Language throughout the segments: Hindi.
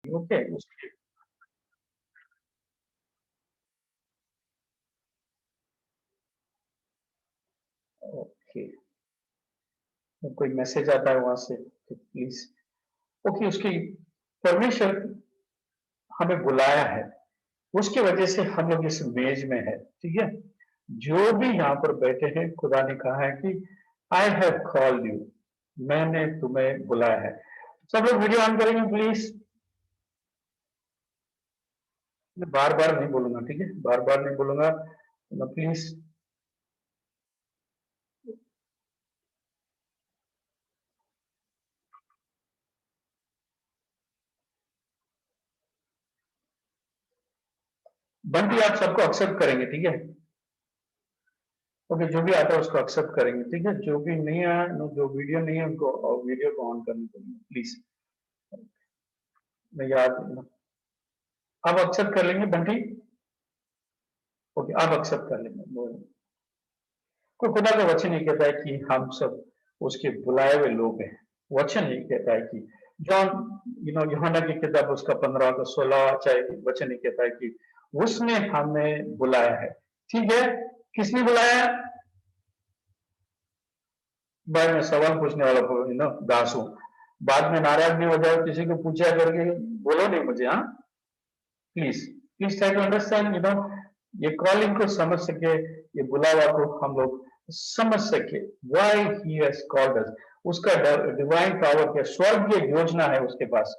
ओके उसके ओके कोई मैसेज आता है वहां से तो प्लीज ओके उसकी परमेश्वर हमें बुलाया है उसकी वजह से हम लोग इस मेज में है ठीक है जो भी यहाँ पर बैठे हैं खुदा ने कहा है कि आई हैव कॉल्ड यू मैंने तुम्हें बुलाया है सब लोग वीडियो ऑन करेंगे प्लीज मैं बार बार नहीं बोलूंगा ठीक है बार बार नहीं बोलूंगा प्लीज बंटी आप सबको एक्सेप्ट करेंगे ठीक है ओके जो भी आता है उसको एक्सेप्ट करेंगे ठीक है जो भी नहीं आया जो वीडियो नहीं है उनको वीडियो को ऑन करने को प्लीज मैं याद आप एक्सेप्ट कर लेंगे बंटी ओके आप एक्सेप्ट कर लेंगे कोई खुदा का वचन नहीं कहता है कि हम सब उसके बुलाए हुए लोग हैं वचन नहीं कहता है कि जॉन यूहन्ना की किताब उसका 15 का 16 चाहे वचन नहीं कहता है कि उसने हमें बुलाया है ठीक है किसने बुलाया भाई मैं सवाल पूछने वाला दास हूँ बाद में नाराज नहीं हो जाओ किसी को पूछा करके बोलो नहीं मुझे हाँ please please try to understand ये कॉलिंग को समझ सके ये बुलावा को हम लोग समझ सके व्हाई ही हैज कॉल्ड अस उसका डिवाइन पावर क्या स्वर्ग की योजना है उसके पास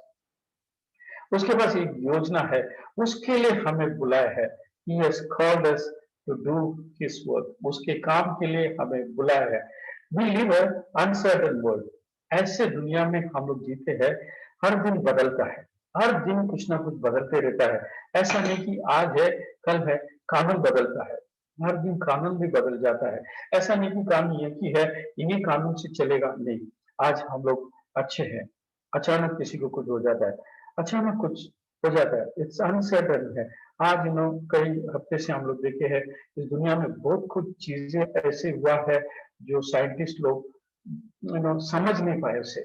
एक योजना है उसके लिए हमें बुलाया है he has called us to do his work उसके काम के लिए हमें बुलाया है वी लिव अनसर्टन वर्ल्ड ऐसे दुनिया में हम लोग जीते हैं हर दिन बदलता है हर दिन कुछ ना कुछ बदलते रहता है ऐसा नहीं कि आज है कल है कानून बदलता है हर दिन कानून भी बदल जाता है ऐसा नहीं कि कानून एक ही है इन्हीं कानून से चलेगा नहीं आज हम लोग अच्छे हैं अचानक किसी को कुछ हो जाता है अचानक कुछ हो जाता है इट्स अनसर्टन है आज कई हफ्ते से हम लोग देखे हैं इस दुनिया में बहुत कुछ चीजें ऐसे हुआ है जो साइंटिस्ट लोग समझ नहीं पाए उसे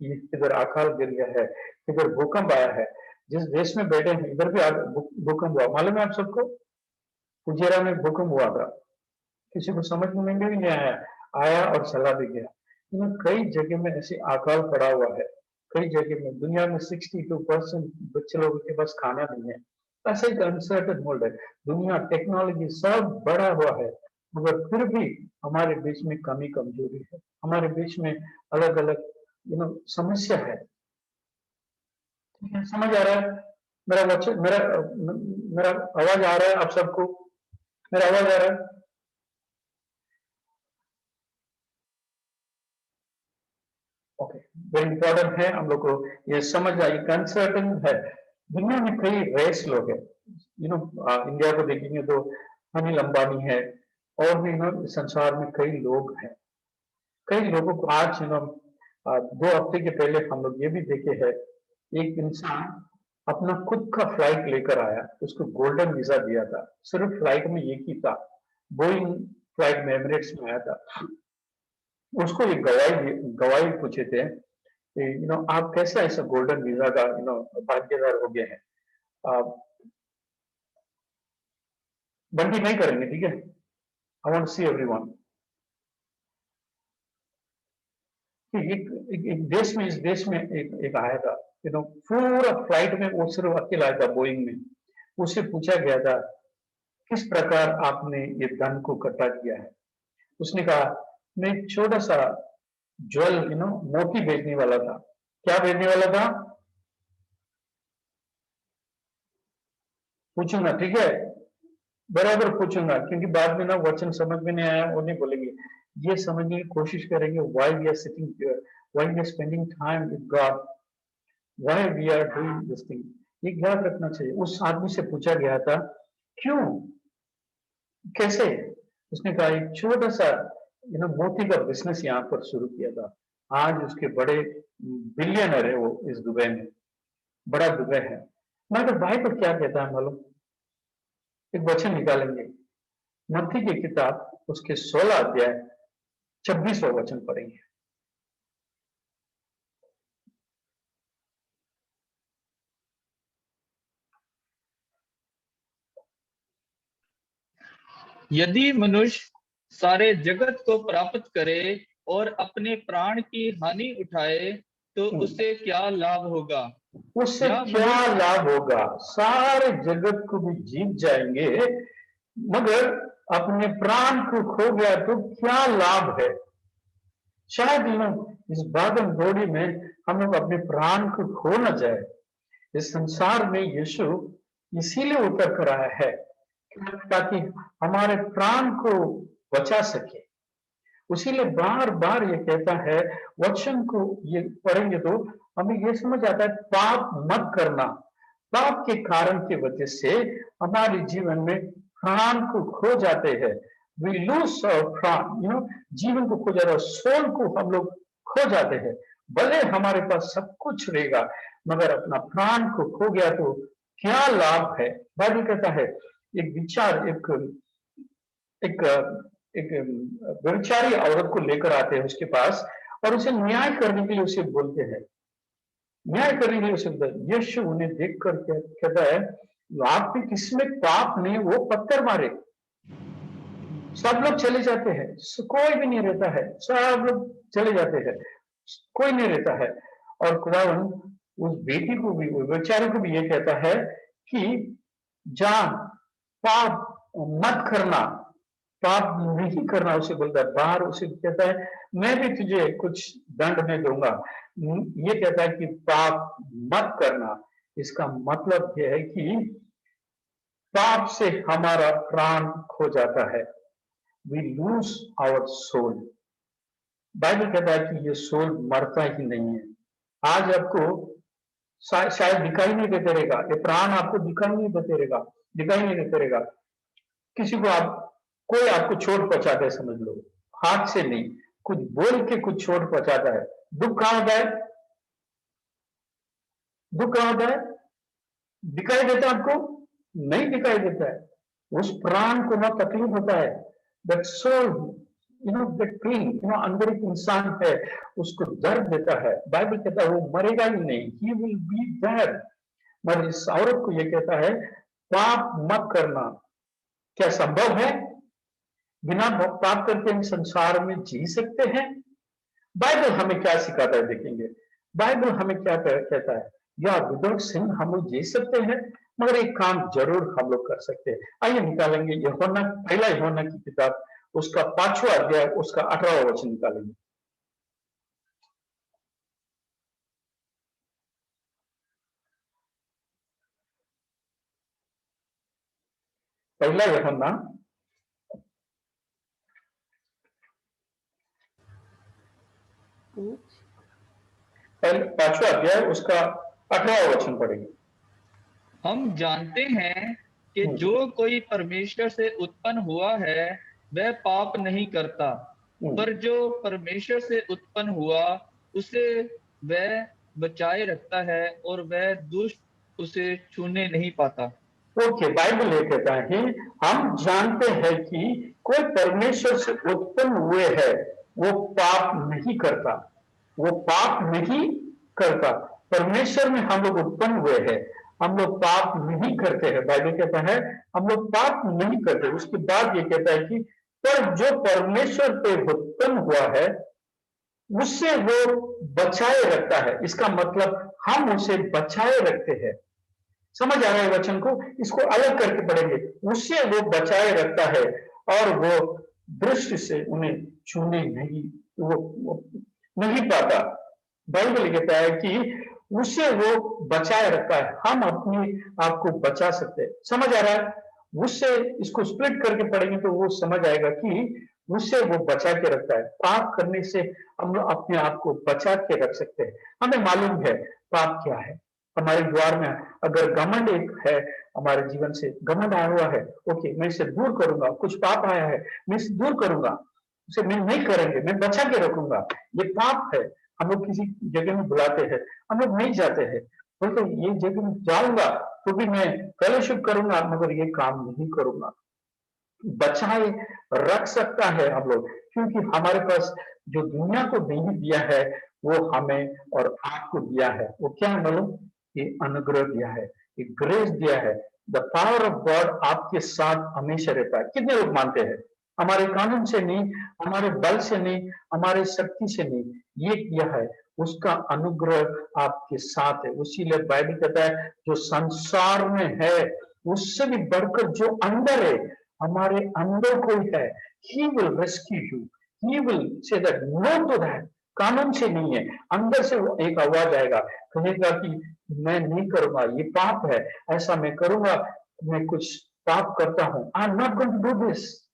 ये इधर अकाल गिर गया है इधर भूकंप आया है जिस देश में बैठे हैं इधर भी भूकंप हुआ मालूम है आप सबको फुजेरा में भूकंप हुआ था किसी को समझ में भी नहीं आया आया और चला भी गया कई जगह में ऐसे अकाल पड़ा हुआ है कई जगह में दुनिया में 62% बच्चे लोगों के पास खाना नहीं है ऐसा एक अनसर्टन वर्ल्ड है दुनिया टेक्नोलॉजी सब बढ़ा हुआ है मगर फिर भी हमारे बीच में कमी कमजोरी है हमारे बीच में अलग अलग समस्या है ठीक है समझ आ रहा है मेरा वचन मेरा आवाज आ रहा है आप सबको मेरा आवाज आ रहा है ओके वेरी इंपॉर्टेंट है हम लोग को ये समझ आई कंसर्टन है दुनिया में कई रेस लोग हैं इंडिया को देखेंगे तो अनिल अंबानी है और भी संसार में कई लोग हैं कई लोगों को आज 2 हफ्ते के पहले हम लोग ये भी देखे हैं एक इंसान अपना खुद का फ्लाइट लेकर आया उसको गोल्डन वीजा दिया था सिर्फ फ्लाइट में एक ही था बोइंग फ्लाइट में एमिरेट्स में आया था उसको ये गवाही पूछे थे आप कैसे ऐसा गोल्डन वीजा का भाग्यदार हो गए हैं आप बंदी नहीं करेंगे ठीक है I want to see everyone एक देश में इस देश में एक आया था पूरा फ्लाइट में वो सिर्फ अकेला आया था बोइंग में उससे पूछा गया था किस प्रकार आपने ये धन को इकट्ठा किया है उसने कहा मैं एक छोटा सा ज्वेल मोती बेचने वाला था क्या बेचने वाला था पूछूंगा ठीक है बराबर पूछूंगा क्योंकि बाद में ना वचन समझ में नहीं आया वो नहीं बोलेंगे ये समझने की कोशिश करेंगे why we are sitting here why we are spending time with God why we are doing this thing ये याद रखना चाहिए उस आदमी से पूछा गया था क्यों कैसे उसने कहा एक छोटा सा मोती का बिजनेस यहाँ पर शुरू किया था आज उसके बड़े बिलियनर है वो इस दुबई में बड़ा दुबई है मगर बाइबल क्या कहता है मालूम एक वचन निकालेंगे मत्ती की किताब उसके 16 अध्याय 26वां वचन पढ़ेंगे। यदि मनुष्य सारे जगत को प्राप्त करे और अपने प्राण की हानि उठाए तो उसे क्या लाभ होगा? उससे या क्या मनुष्य लाभ होगा? सारे जगत को भी जीत जाएंगे, मगर अपने प्राण को खो गया तो क्या लाभ है? शायद इस भागम दौड़ी में हम लोग अपने प्राण को खो न जाए। इस संसार में यीशु इसीलिए उतर कर आया है ताकि हमारे प्राण को बचा सके। उसीलिए बार बार ये कहता है, वचन को ये पढ़ेंगे तो हमें ये समझ आता है, पाप मत करना। पाप के कारण की वजह से हमारे जीवन में प्राण को खो जाते हैं। वी लूज प्राण, जीवन को खो जाता है, सोल को हम लोग खो जाते हैं। भले हमारे पास सब कुछ रहेगा, मगर अपना प्राण को खो गया तो क्या लाभ है? बाइबल कहता है, एक विचार, एक एक व्यभिचारी औरत को लेकर आते हैं उसके पास, और उसे न्याय करने के लिए उसे बोलते हैं। न्याय करने के लिए उसे बोलते हैं। यीशु उन्हें देखकर कहता है, आप भी किसमें पाप नहीं, वो पत्थर मारे। सब लोग चले जाते हैं, कोई भी नहीं रहता है, सब लोग चले जाते हैं, कोई नहीं रहता है। और खुदावन उस बेटी को भी, उस बेचारे को भी ये कहता है कि जा, पाप मत करना, पाप नहीं करना उसे बोलता है। बाहर उसे कहता है, मैं भी तुझे कुछ दंड में दूंगा। ये कहता है कि पाप मत करना। इसका मतलब यह है कि पाप से हमारा प्राण खो जाता है। We lose our soul. Bible कहता है कि ये सोल मरता ही नहीं है। आज आपको शायद दिखाई नहीं देते रहेगा, ये प्राण आपको दिखाई नहीं देते रहेगा, दिखाई नहीं देते रहेगा। किसी को कोई आपको चोट पहुंचाता है, समझ लो, हाथ से नहीं, कुछ बोल के कुछ चोट पहुंचाता है। दुख कहां होता है? दुख कहां होता है? दिखाई देता है आपको? नहीं दिखाई देता है। उस प्राण को ना तकलीफ होता है। दैट सोल, दैट पेन, अंदर एक इंसान है, उसको दर्द देता है। बाइबल कहता है वो मरेगा ही नहीं, ही विल बी देयर। मगर इस औरत को ये कहता है, पाप मत करना। क्या संभव है बिना पाप करके हम संसार में जी सकते हैं? बाइबल हमें क्या सिखाता है, देखेंगे। बाइबल हमें क्या कहता है, या विदाउट सिन हम लोग जी सकते हैं, मगर एक काम जरूर हम लोग कर सकते हैं। आइए निकालेंगे यूहन्ना, पहला यूहन्ना की किताब, उसका 5वां अध्याय, उसका 18वां वचन निकालेंगे। पहला यूहन्ना 5वां अध्याय, उसका 18वां वचन पढ़ेंगे। हम जानते हैं कि जो कोई परमेश्वर से उत्पन्न हुआ है वह पाप नहीं करता, पर जो परमेश्वर से उत्पन्न हुआ उसे वह बचाए रखता है और वह दुष्ट उसे छूने नहीं पाता। ओके, बाइबल ये कहता है, हम जानते हैं कि कोई परमेश्वर से उत्पन्न हुए है वो पाप नहीं करता, वो पाप नहीं करता। परमेश्वर में हम लोग उत्पन्न हुए हैं, हम लोग पाप नहीं करते हैं। बाइबल कहता है हम लोग पाप नहीं करते। उसके बाद ये कहता है कि पर जो परमेश्वर पे उत्पन्न हुआ है उससे वो बचाए रखता है। इसका मतलब हम उसे बचाए रखते हैं। समझ आ रहा है वचन को? इसको अलग करके पढ़ेंगे। उससे वो बचाए रखता है और वो दृष्टि से उन्हें छूने नहीं, वो नहीं पाता। बाइबल कहता है कि उससे वो बचाए रखता है। हम अपने आप को बचा सकते हैं। समझ आ रहा है? उससे, इसको स्प्लिट करके पढ़ेंगे तो वो समझ आएगा कि उससे वो बचा के रखता है। पाप करने से हम लोग अपने आप को बचा के रख सकते हैं। हमें मालूम है पाप क्या है। हमारे द्वार में अगर घमंड एक है, हमारे जीवन से घमंड आया हुआ है, ओके, मैं इसे दूर करूंगा। कुछ पाप आया है, मैं इसे दूर करूंगा, उसे मैं नहीं करेंगे, मैं बचा के रखूंगा। ये पाप है। हम लोग किसी जगह में बुलाते हैं, हम लोग नहीं जाते हैं, बोलते ये जगह में जाऊंगा तो भी मैं फेलोशिप करूंगा, मगर ये काम नहीं करूंगा। बचाए रख सकता है हम लोग, क्योंकि हमारे पास जो दुनिया को नहीं दिया है वो हमें और आपको दिया है। वो क्या है मालूम? ये अनुग्रह दिया है। एक ग्रेस दिया है। द पावर ऑफ गॉड आपके साथ हमेशा रहता है। कितने लोग मानते हैं? हमारे कानून से नहीं, हमारे बल से नहीं, हमारे शक्ति से नहीं, ये किया है उसका अनुग्रह आपके साथ है। इसीलिए बाइबल कहता है जो संसार में है उससे भी बढ़कर जो अंदर है, हमारे अंदर कोई है, he will rescue you, he will say that no to that। कानून से नहीं है, अंदर से वो एक आवाज आएगा, कहेगा कि मैं नहीं करूंगा, ये पाप है, ऐसा मैं करूंगा, मैं कुछ पाप करता हूं, I am not going to do this,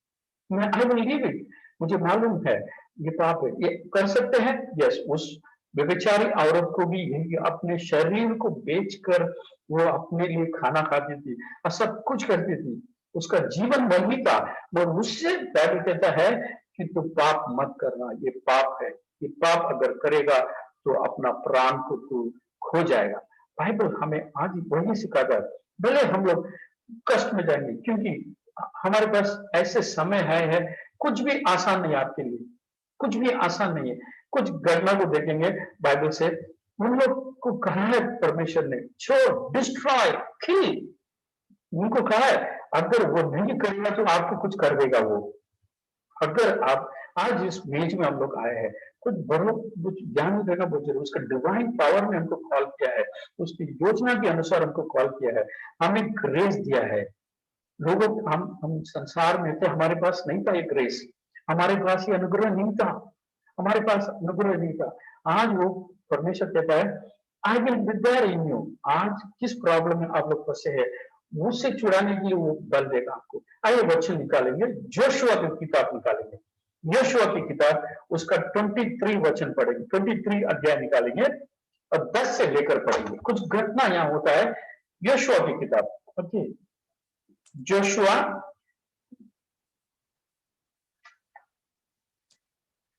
मैं आई विल लीव इट, मुझे मालूम है ये पाप है। ये कर सकते हैं? यस। उस व्यभिचारी औरत को भी यही, अपने शरीर को बेचकर वो अपने लिए खाना खाती थी और सब कुछ करती थी, उसका जीवन वही था, और उससे बाइबल कहता है कि तू पाप मत करना, ये पाप है, ये पाप अगर करेगा तो अपना प्राण को तू खो जाएगा। बाइबल हमें आज वही सिखाता है। भले हम लोग कष्ट में जाएंगे, क्योंकि हमारे पास ऐसे समय है, कुछ भी आसान नहीं आपके लिए, कुछ भी आसान नहीं है। कुछ घटना को देखेंगे बाइबल से, उन लोग को कहा है परमेश्वर ने, छोड़, डिस्ट्रॉय, किल, उनको कहा है अगर वो नहीं करेगा तो आपको कुछ कर देगा वो। अगर आप आज इस मेज में हम लोग आए हैं, कुछ बड़ों कुछ ज्ञान देना बहुत जरूरी, उसका डिवाइन पावर ने हमको कॉल किया है, उसकी योजना के अनुसार हमको कॉल किया है, हमें ग्रेस दिया है। लोगों हम संसार में थे, हमारे पास नहीं था ये ग्रेस, हमारे पास ये अनुग्रह नहीं था, हमारे पास अनुग्रह नहीं था। आज वो परमेश्वर कहता है I will be there in you. आज किस प्रॉब्लम में आप लोग फंसे हैं, मुझसे छुड़ाने के लिए वो बल देगा आपको। आइए वचन निकालेंगे, जोशुआ की किताब निकालेंगे, यहोशुआ की किताब, उसका 23 वचन पढ़ेंगे, 23 अध्याय निकालेंगे और 10 से लेकर पढ़ेंगे। कुछ घटना यहाँ होता है यहोशुआ की किताब। ओके, जोशुआ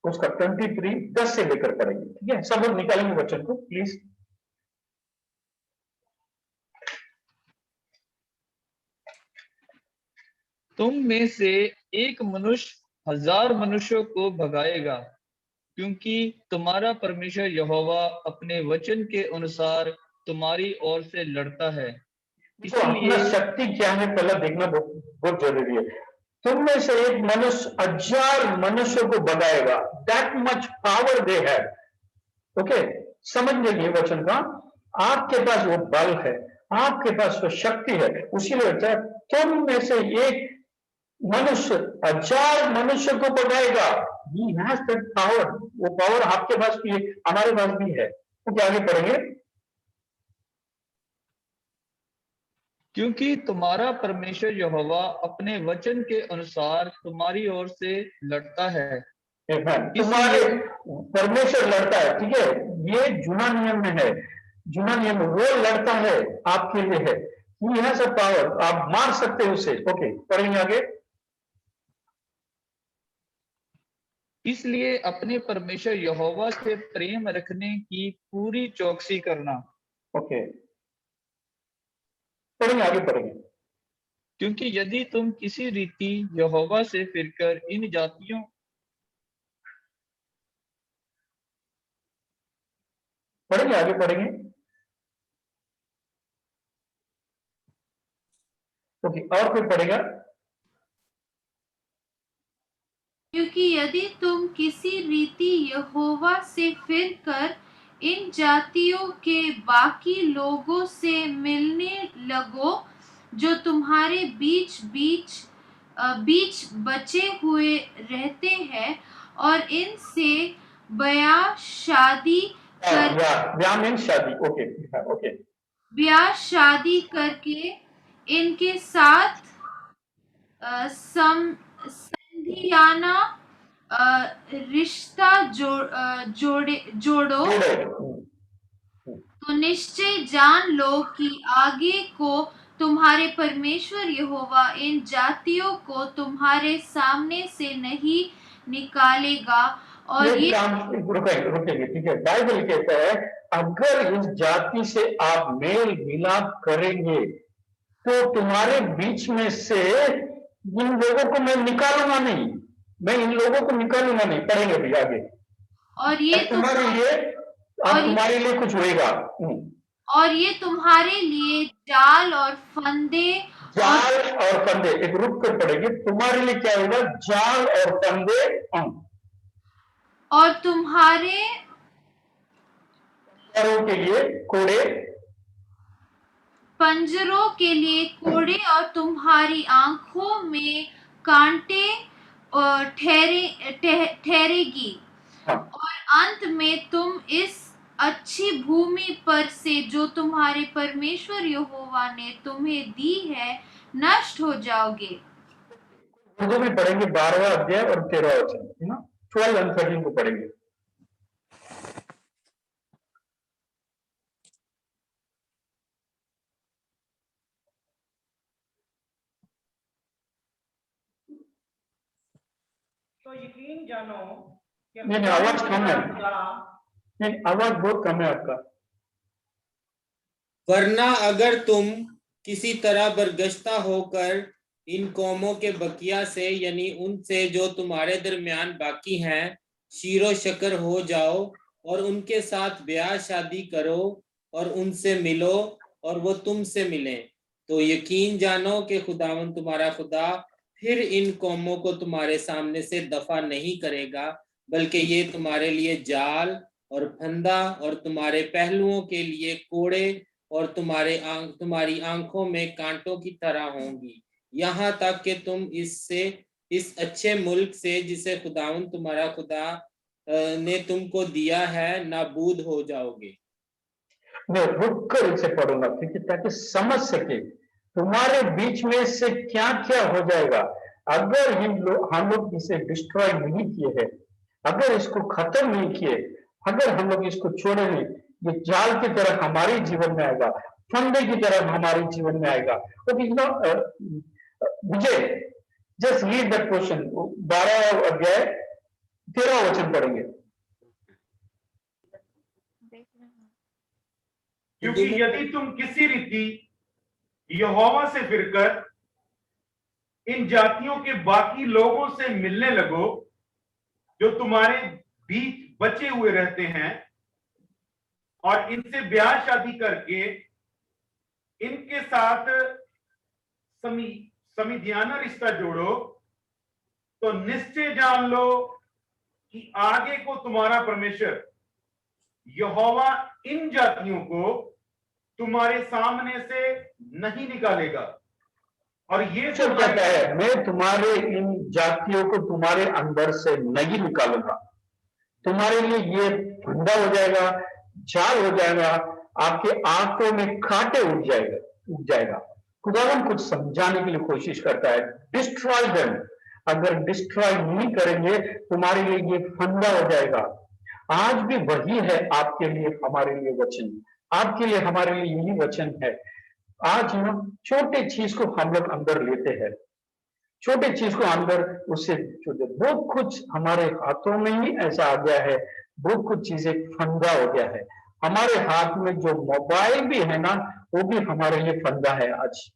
उसका 23 10 से लेकर पढ़ेंगे, ठीक है? सब लोग निकालेंगे वचन को प्लीज। तुम में से एक मनुष्य 1000 मनुष्यों को भगाएगा, क्योंकि तुम्हारा परमेश्वर यहोवा अपने वचन के अनुसार तुम्हारी ओर से लड़ता है। तो अपना शक्ति क्या है पहला देखना बहुत जरूरी है। तुम में से एक मनुष्य 1000 मनुष्यों को भगाएगा, दैट मच पावर दे है। ओके, समझ लीजिए वचन का, आपके पास वो बल है, आपके पास वो शक्ति है। उसीलिए तुम में से एक मनुष्य 1000 मनुष्य को भगाएगा, he has that power, वो पावर आपके पास भी है, हमारे पास भी है। तो क्या आगे पढ़ेंगे? क्योंकि तुम्हारा परमेश्वर यहोवा अपने वचन के अनुसार तुम्हारी ओर से लड़ता है। तुम्हारे परमेश्वर लड़ता है, ठीक है? ये जुना नियम में है, जुना नियम वो लड़ता है, आपके लिए है। he has a power, आप मार सकते हो उसे। ओके, पढ़ेंगे आगे। इसलिए अपने परमेश्वर यहोवा से प्रेम रखने की पूरी चौकसी करना। ओके, पढ़ेंगे आगे, पढ़ेंगे। क्योंकि यदि तुम किसी रीति यहोवा से फिरकर इन जातियों पढ़ेंगे आगे, पढ़ेंगे। ओके, और कोई पढ़ेगा? क्योंकि यदि तुम किसी रीति यहोवा से फिरकर इन जातियों के बाकी लोगों से मिलने लगो जो तुम्हारे बीच बीच बचे हुए रहते हैं, और इनसे ब्याह शादी करके इनके साथ संधियाना रिश्ता जोड़ो, तो निश्चय जान लो कि आगे को तुम्हारे परमेश्वर यहोवा इन जातियों को तुम्हारे सामने से नहीं निकालेगा। और ये रुकेंगे, ठीक है? बाइबल कहता है अगर इस जाति से आप मेल मिलाप करेंगे तो तुम्हारे बीच में से इन लोगों को मैं निकालूंगा नहीं, मैं इन लोगों को निकालूंगा नहीं। पढ़ेंगे भी आगे। और ये तुम्हारे लिए कुछ होएगा। और ये तुम्हारे लिए जाल और फंदे जाल और फंदे, एक रुक कर पड़ेंगे, तुम्हारे लिए क्या होगा? जाल और फंदे, और तुम्हारे पैरों के लिए कोड़े, पंजरों के लिए कोड़े, और तुम्हारी आंखों में कांटे ठहरेगी। हाँ, और अंत में तुम इस अच्छी भूमि पर से जो तुम्हारे परमेश्वर यहोवा ने तुम्हें दी है नष्ट हो जाओगे। उर्दू में पढ़ेंगे 12वां अध्याय और 13वां वचन, है ना? 12 और 13 को पढ़ेंगे। तो यकीन जानो कि नहीं, आवाज कम है, खुदा नहीं, आवाज बहुत कम है आपका। वरना अगर तुम किसी तरह बरगश्ता होकर इन कौमों के बकिया से यानी उनसे जो तुम्हारे दरमियान बाकी हैं शीरो शकर हो जाओ और उनके साथ ब्याह शादी करो और उनसे मिलो और वो तुमसे मिले, तो यकीन जानो कि खुदावन तुम्हारा खुदा फिर इन कौमों को तुम्हारे सामने से दफा नहीं करेगा, बल्कि ये तुम्हारे लिए जाल और फंदा और तुम्हारे पहलुओं के लिए कोड़े और तुम्हारी आंखों में कांटों की तरह होंगी, यहाँ तक कि तुम इस अच्छे मुल्क से जिसे खुदावन तुम्हारा खुदा ने तुमको दिया है नाबूद हो जाओगे। मैं रुक कर इसे पढ़ूंगा क्योंकि ताकि समझ सके तुम्हारे बीच में से क्या क्या हो जाएगा अगर हम लोग इसे डिस्ट्रॉय नहीं किए हैं, अगर इसको खत्म नहीं किए, अगर हम लोग इसको छोड़े नहीं, ये जाल की तरह हमारे जीवन में आएगा, फंदे की तरह हमारे जीवन में आएगा। विजय, जस्ट रीड दैट क्वेश्चन, 12 अध्याय 13 वचन पढ़ेंगे। क्योंकि यदि तुम किसी रीति यहोवा से फिरकर इन जातियों के बाकी लोगों से मिलने लगो जो तुम्हारे बीच बचे हुए रहते हैं और इनसे ब्याह शादी करके इनके साथ समिधियाना रिश्ता जोड़ो, तो निश्चय जान लो कि आगे को तुम्हारा परमेश्वर यहोवा इन जातियों को तुम्हारे सामने से नहीं निकालेगा। और ये जो कहता है, मैं तुम्हारे इन जातियों को तुम्हारे अंदर से नहीं निकालूंगा, तुम्हारे लिए ये फंदा हो जाएगा, जाल हो जाएगा, आपके आंखों में कांटे उग जाएगा। खुदावन कुछ समझाने के लिए कोशिश करता है, डिस्ट्रॉय देम। अगर डिस्ट्रॉय नहीं करेंगे तुम्हारे लिए ये फंदा हो जाएगा। आज भी वही है आपके लिए, हमारे लिए वचन, आपके लिए हमारे लिए यही वचन है। आज हम छोटे चीज को हम लोग अंदर लेते हैं, छोटे चीज को अंदर उससे बहुत कुछ हमारे हाथों में ही ऐसा आ गया है, बहुत कुछ चीजें फंदा हो गया है। हमारे हाथ में जो मोबाइल भी है ना, वो भी हमारे लिए फंदा है आज।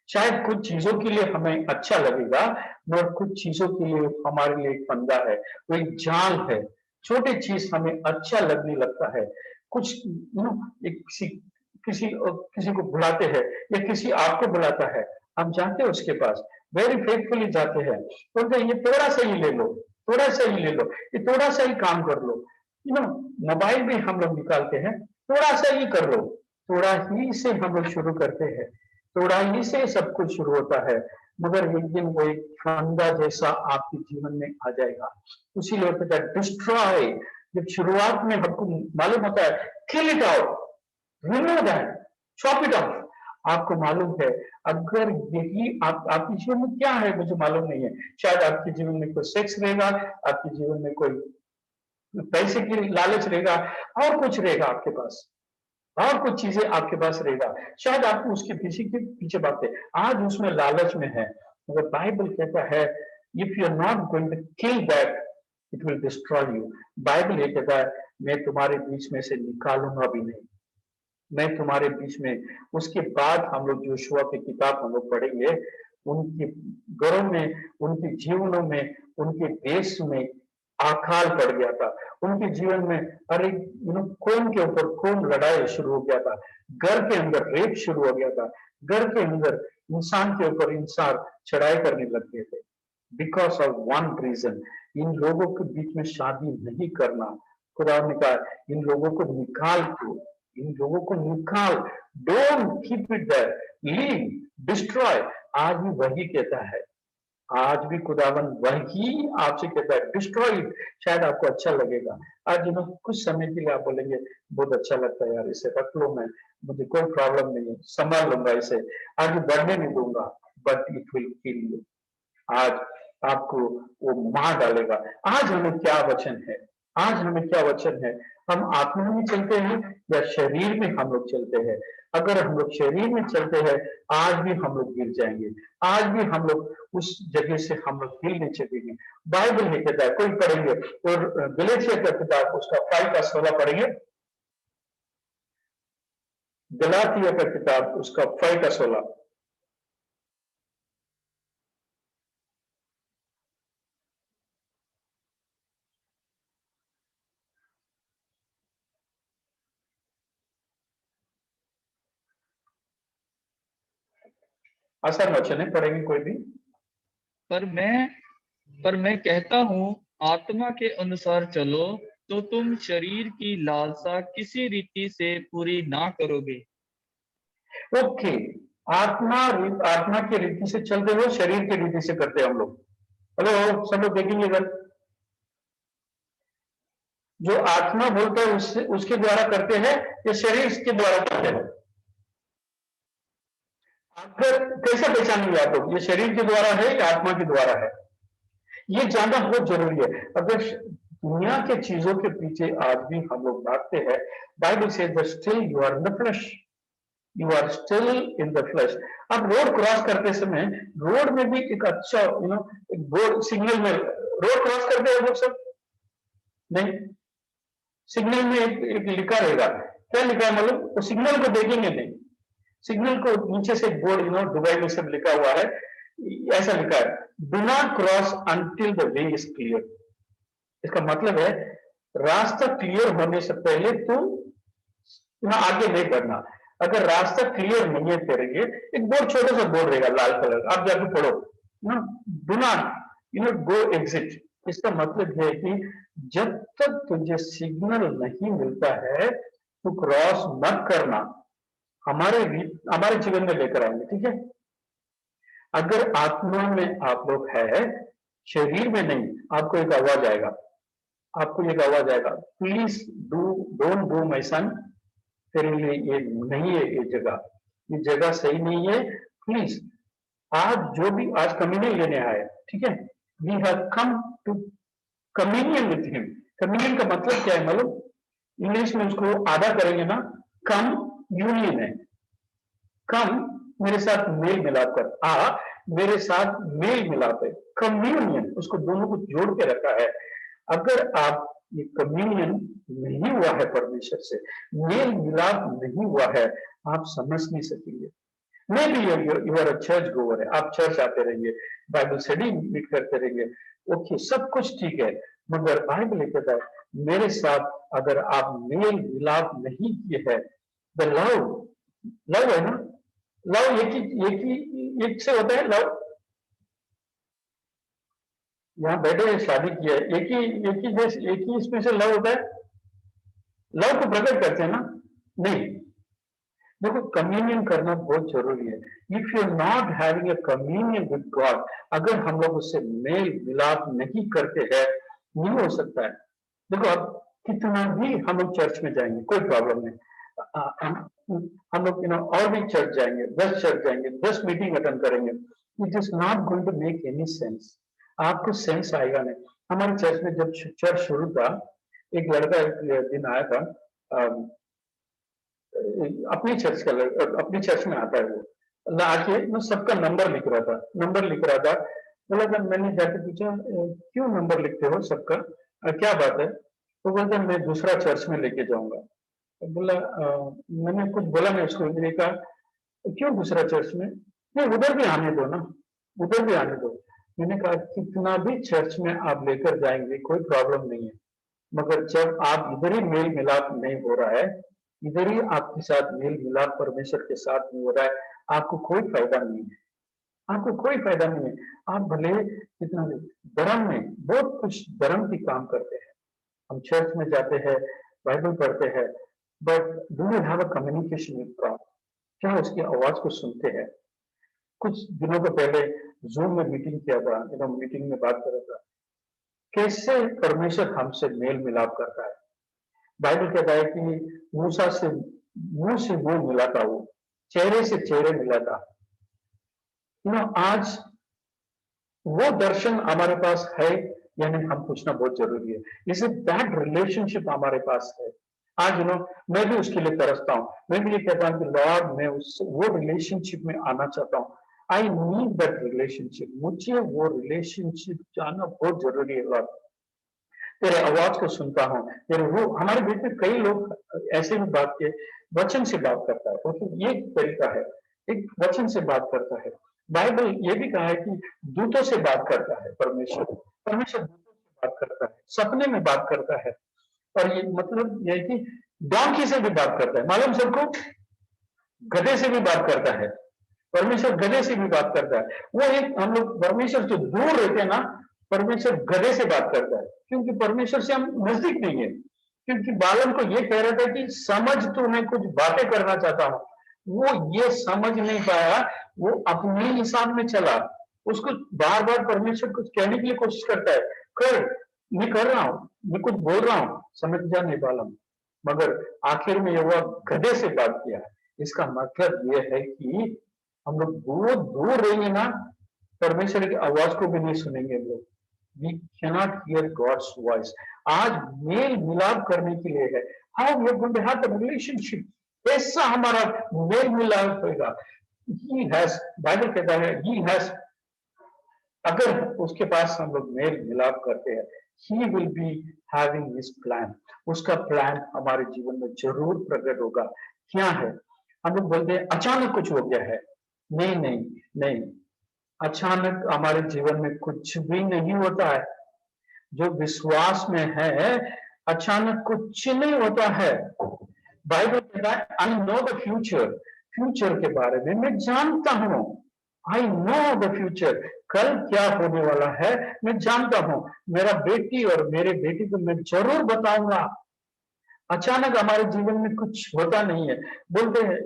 शायद कुछ चीजों के लिए हमें अच्छा लगेगा, मगर कुछ चीजों के लिए हमारे लिए एक फंदा है, वो एक जाल है। छोटे चीज हमें अच्छा लगने लगता है, कुछ एक किसी को बुलाते हैं या किसी आपको बुलाता है, हम जाते हैं उसके पास, वेरी फेथफुली जाते हैं, बोलते हैं ये थोड़ा सा ही ले लो, थोड़ा सा ही ले लो, ये थोड़ा सा ही काम कर लो। मोबाइल भी हम लोग निकालते हैं, थोड़ा सा ही कर लो, थोड़ा ही से हम लोग शुरू करते हैं, थोड़ा ही से सब कुछ शुरू होता है, मगर एक दिन वो एक फंदा जैसा आपके जीवन में आ जाएगा। उसी लिए कहता है डिस्ट्रॉय। जब शुरुआत में हमको मालूम होता है, kill it out, remove that, chop it of. आपको मालूम है अगर यही आपके जीवन में क्या है मुझे मालूम नहीं है, शायद आपके जीवन में कोई सेक्स रहेगा, आपके जीवन में कोई पैसे की लालच रहेगा, और कुछ रहेगा आपके पास, और कुछ चीजें आपके पास रहेगा, शायद आपको उसके पीछे भागते, आज उसमें लालच में है, मगर बाइबल कहता है if you are not going to kill that it will destroy you. Bible ये कहता है मैं तुम्हारे बीच में से निकालूंगा भी नहीं, मैं तुम्हारे बीच में। उसके बाद हम लोग योशुआ की किताब हम लोग पढ़ेंगे, उनके घरों में, उनके जीवनों में, उनके देश में अकाल पड़ गया था उनके जीवन में। हर एक खून के ऊपर खून लड़ाई शुरू हो गया था, घर के अंदर रेप शुरू हो गया था, घर के अंदर इंसान के ऊपर इंसान चढ़ाई करने लग गए थे। बिकॉज ऑफ वन रीजन, इन लोगों के बीच में शादी नहीं करना। खुदा ने कहा इन लोगों को निकाल दो, इन लोगों को निकाल, don't keep it there, leave, destroy. आज भी वही कहता है, आज भी खुदावन वही आपसे कहता है, डिस्ट्रॉय इट। शायद आपको अच्छा लगेगा आज, कुछ समय के लिए आप बोलेंगे बहुत अच्छा लगता है यार, इसे रख लो, मैं, मुझे कोई प्रॉब्लम नहीं है, संभाल लूंगा इसे, आगे बढ़ने नहीं दूंगा, but it will kill you. आज आपको वो मार डालेगा। आज हमें क्या वचन है, आज हमें क्या वचन है, हम आत्मा में चलते हैं या शरीर में हम लोग चलते हैं? अगर हम लोग शरीर में चलते हैं, आज भी हम लोग गिर जाएंगे, आज भी हम लोग उस जगह से हम लोग हिल नहीं सकेंगे। बाइबल में कहता है, कोई पढ़ेंगे और गलातिया का किताब उसका 5 का 16 पढ़ेंगे, गलातिया का किताब उसका 5 का 16। आसान वचन है, पढ़ेंगे कोई भी। पर मैं कहता हूँ, आत्मा के अनुसार चलो तो तुम शरीर की लालसा किसी रीति से पूरी ना करोगे। ओके, आत्मा की रीति से चलते हो, शरीर की रीति से करते हैं हम लोग। हेलो, सब लोग देखेंगे इधर, जो आत्मा बोलता है उसके द्वारा करते हैं या शरीर के द्वारा करते हैं? अगर कैसे पहचानेंगे आप लोग, ये शरीर के द्वारा है या आत्मा के द्वारा है? ये जानना बहुत जरूरी है। अगर दुनिया के चीजों के पीछे आज भी हम लोग भागते हैं, बाइबल से still you are in the flesh, you are still in the flesh. अब रोड क्रॉस करते समय, रोड में भी एक अच्छा एक बोर्ड, सिग्नल में रोड क्रॉस करते हैं लोग सब नहीं, सिग्नल में एक लिखा रहेगा, क्या लिखा है मालूम? तो सिग्नल को देखेंगे नहीं, सिग्नल को नीचे से बोर्ड, दुबई में सब लिखा हुआ है, ऐसा लिखा है, do not cross until the way is clear. इसका मतलब है रास्ता क्लियर होने से पहले तुम आगे नहीं बढ़ना। अगर रास्ता क्लियर नहीं है तेरे लिए, एक बोर्ड, छोटा सा बोर्ड रहेगा लाल कलर, आप जाके पढ़ो, डू नॉट गो एग्जिट। इसका मतलब है कि जब तक तुझे सिग्नल नहीं मिलता है तो क्रॉस मत करना। हमारे जीवन में लेकर आएंगे, ठीक है? अगर आत्मा में आप लोग है, शरीर में नहीं, आपको एक आवाज आएगा, please don't do my son, तेरे लिए ये नहीं है, ये जगह सही नहीं है, प्लीज। आज जो भी आज कम्युनियन लेने आए, ठीक है, we have come to communion with him. Communion का मतलब क्या है मालूम? इंग्लिश में उसको आधा करेंगे ना, कम यूनियन है, कम मेरे साथ मेल मिलाप कर, मेरे साथ मेल मिलाप है, कम्युनियन, उसको दोनों को जोड़ के रखा है। अगर आप ये कम्युनियन नहीं हुआ है परमेश्वर से, मेल मिलाप नहीं हुआ है, आप समझ नहीं सकेंगे। Maybe you are a church goer है, आप चर्च आते रहेंगे, बाइबल स्टडी मीट करते रहेंगे, ओके, सब कुछ ठीक है, मगर बाइबल कहता है मेरे साथ अगर आप मेल मिलाप नहीं किए है, द लव है ना, लव एक से होता है लव। यहाँ बैठे शादी किया है, एक ही इसमें से लव होता है, लव को प्रकट करते हैं ना? नहीं, देखो कम्युनियन करना बहुत जरूरी है। If you are not having a communion with God, अगर हम लोग उससे मेल मिलाप नहीं करते हैं, नहीं हो सकता है। देखो अब कितना भी हम लोग चर्च में जाएंगे, कोई प्रॉब्लम नहीं, हम लोग और भी चर्च जाएंगे, 10 चर्च जाएंगे, 10 मीटिंग अटेंड करेंगे, it is not going to make any sense, आपको सेंस आएगा नहीं। हमारे चर्च में जब चर्च शुरू था, एक लड़का एक दिन आया था, अपनी चर्च में आता है, वो आके सबका नंबर लिख रहा था। बोला था, मैंने जाके पूछा क्यों नंबर लिखते हो सबका, क्या बात है? तो बोलते मैं दूसरा चर्च में लेके जाऊंगा। तो बोला मैंने कुछ बोला नहीं उसको, मैंने कहा क्यों दूसरा चर्च में? नहीं, उधर भी आने दो ना, उधर भी आने दो। मैंने कहा कितना भी चर्च में आप लेकर जाएंगे कोई प्रॉब्लम नहीं है, मगर जब आप इधर ही मेल मिलाप नहीं हो रहा है, इधर ही आपके साथ मेल मिलाप परमेश्वर के साथ नहीं हो रहा है, आपको कोई फायदा नहीं है, आपको कोई फायदा नहीं है। आप भले कितना भी धर्म में बहुत कुछ धर्म की काम करते हैं, हम चर्च में जाते हैं, बाइबल पढ़ते हैं, but do you have a communication with God? क्या उसकी आवाज को सुनते हैं? कुछ दिनों को पहले जूम में मीटिंग किया था, मीटिंग में बात कर रहा था कैसे परमेश्वर हमसे मेल मिलाप करता है। बाइबल कहता है कि मूसा से मुंह से मुंह मिला था, वो चेहरे से चेहरे मिला था। आज वो दर्शन हमारे पास है या नहीं, हम पूछना बहुत जरूरी है। इज इट दैट रिलेशनशिप हमारे पास है? आज मैं भी उसके लिए तरसता हूँ, मैं भी ये कहता हूँ कि लॉर्ड मैं उस वो रिलेशनशिप में आना चाहता हूँ। आई नीड दैट रिलेशनशिप, मुझे वो रिलेशनशिप जाना बहुत जरूरी है। लॉर्ड तेरे आवाज को सुनता हूँ, तेरे वो हमारे बीच में कई लोग ऐसे भी बात के वचन से बात करता है, तो ये एक तरीका है, एक वचन से बात करता है। बाइबल ये भी कहा है कि दूतों से बात करता है परमेश्वर, परमेश्वर दूतों से बात करता है, सपने में बात करता है। और ये मतलब ये है कि डोंकी से भी बात करता है, मालूम सबको, गधे से भी बात करता है परमेश्वर, गधे से भी बात करता है। वो एक हम लोग परमेश्वर से दूर रहते हैं ना, परमेश्वर गधे से बात करता है, क्योंकि परमेश्वर से हम नजदीक नहीं है। क्योंकि बालन को ये कह रहा था कि समझ तो मैं कुछ बातें करना चाहता हूं, वो ये समझ नहीं पाया, वो अपने हिसाब में चला। उसको बार बार परमेश्वर कुछ कहने के लिए कोशिश करता है, कर, मैं कर रहा हूं, मैं कुछ बोल रहा हूं, समझ जा नहीं बालम। मगर आखिर में ये वो गधे से बात किया। इसका मतलब ये है कि हम लोग बहुत दूर रहेंगे ना, परमेश्वर की आवाज को भी नहीं सुनेंगे लोग। We cannot hear God's voice. आज मेल मिलाप करने के लिए है, how we are going to have the relationship, कैसा हमारा मेल मिलाप होगा। ही हैज, बाइबल कहता है ही हैज, अगर उसके पास हम लोग मेल मिलाप करते हैं, he will be having his plan, उसका प्लान हमारे जीवन में जरूर प्रकट होगा। क्या है? हम लोग बोलते हैं अचानक कुछ हो गया है, नहीं नहीं नहीं, अचानक हमारे जीवन में कुछ भी नहीं होता है। जो विश्वास में है, अचानक कुछ नहीं होता है। बाइबल कहता है I know the future, future के बारे में मैं जानता हूं। आई नो द फ्यूचर, कल क्या होने वाला है मैं जानता हूं। मेरा बेटी और मेरे बेटी को मैं जरूर बताऊंगा। अचानक हमारे जीवन में कुछ होता नहीं है। बोलते हैं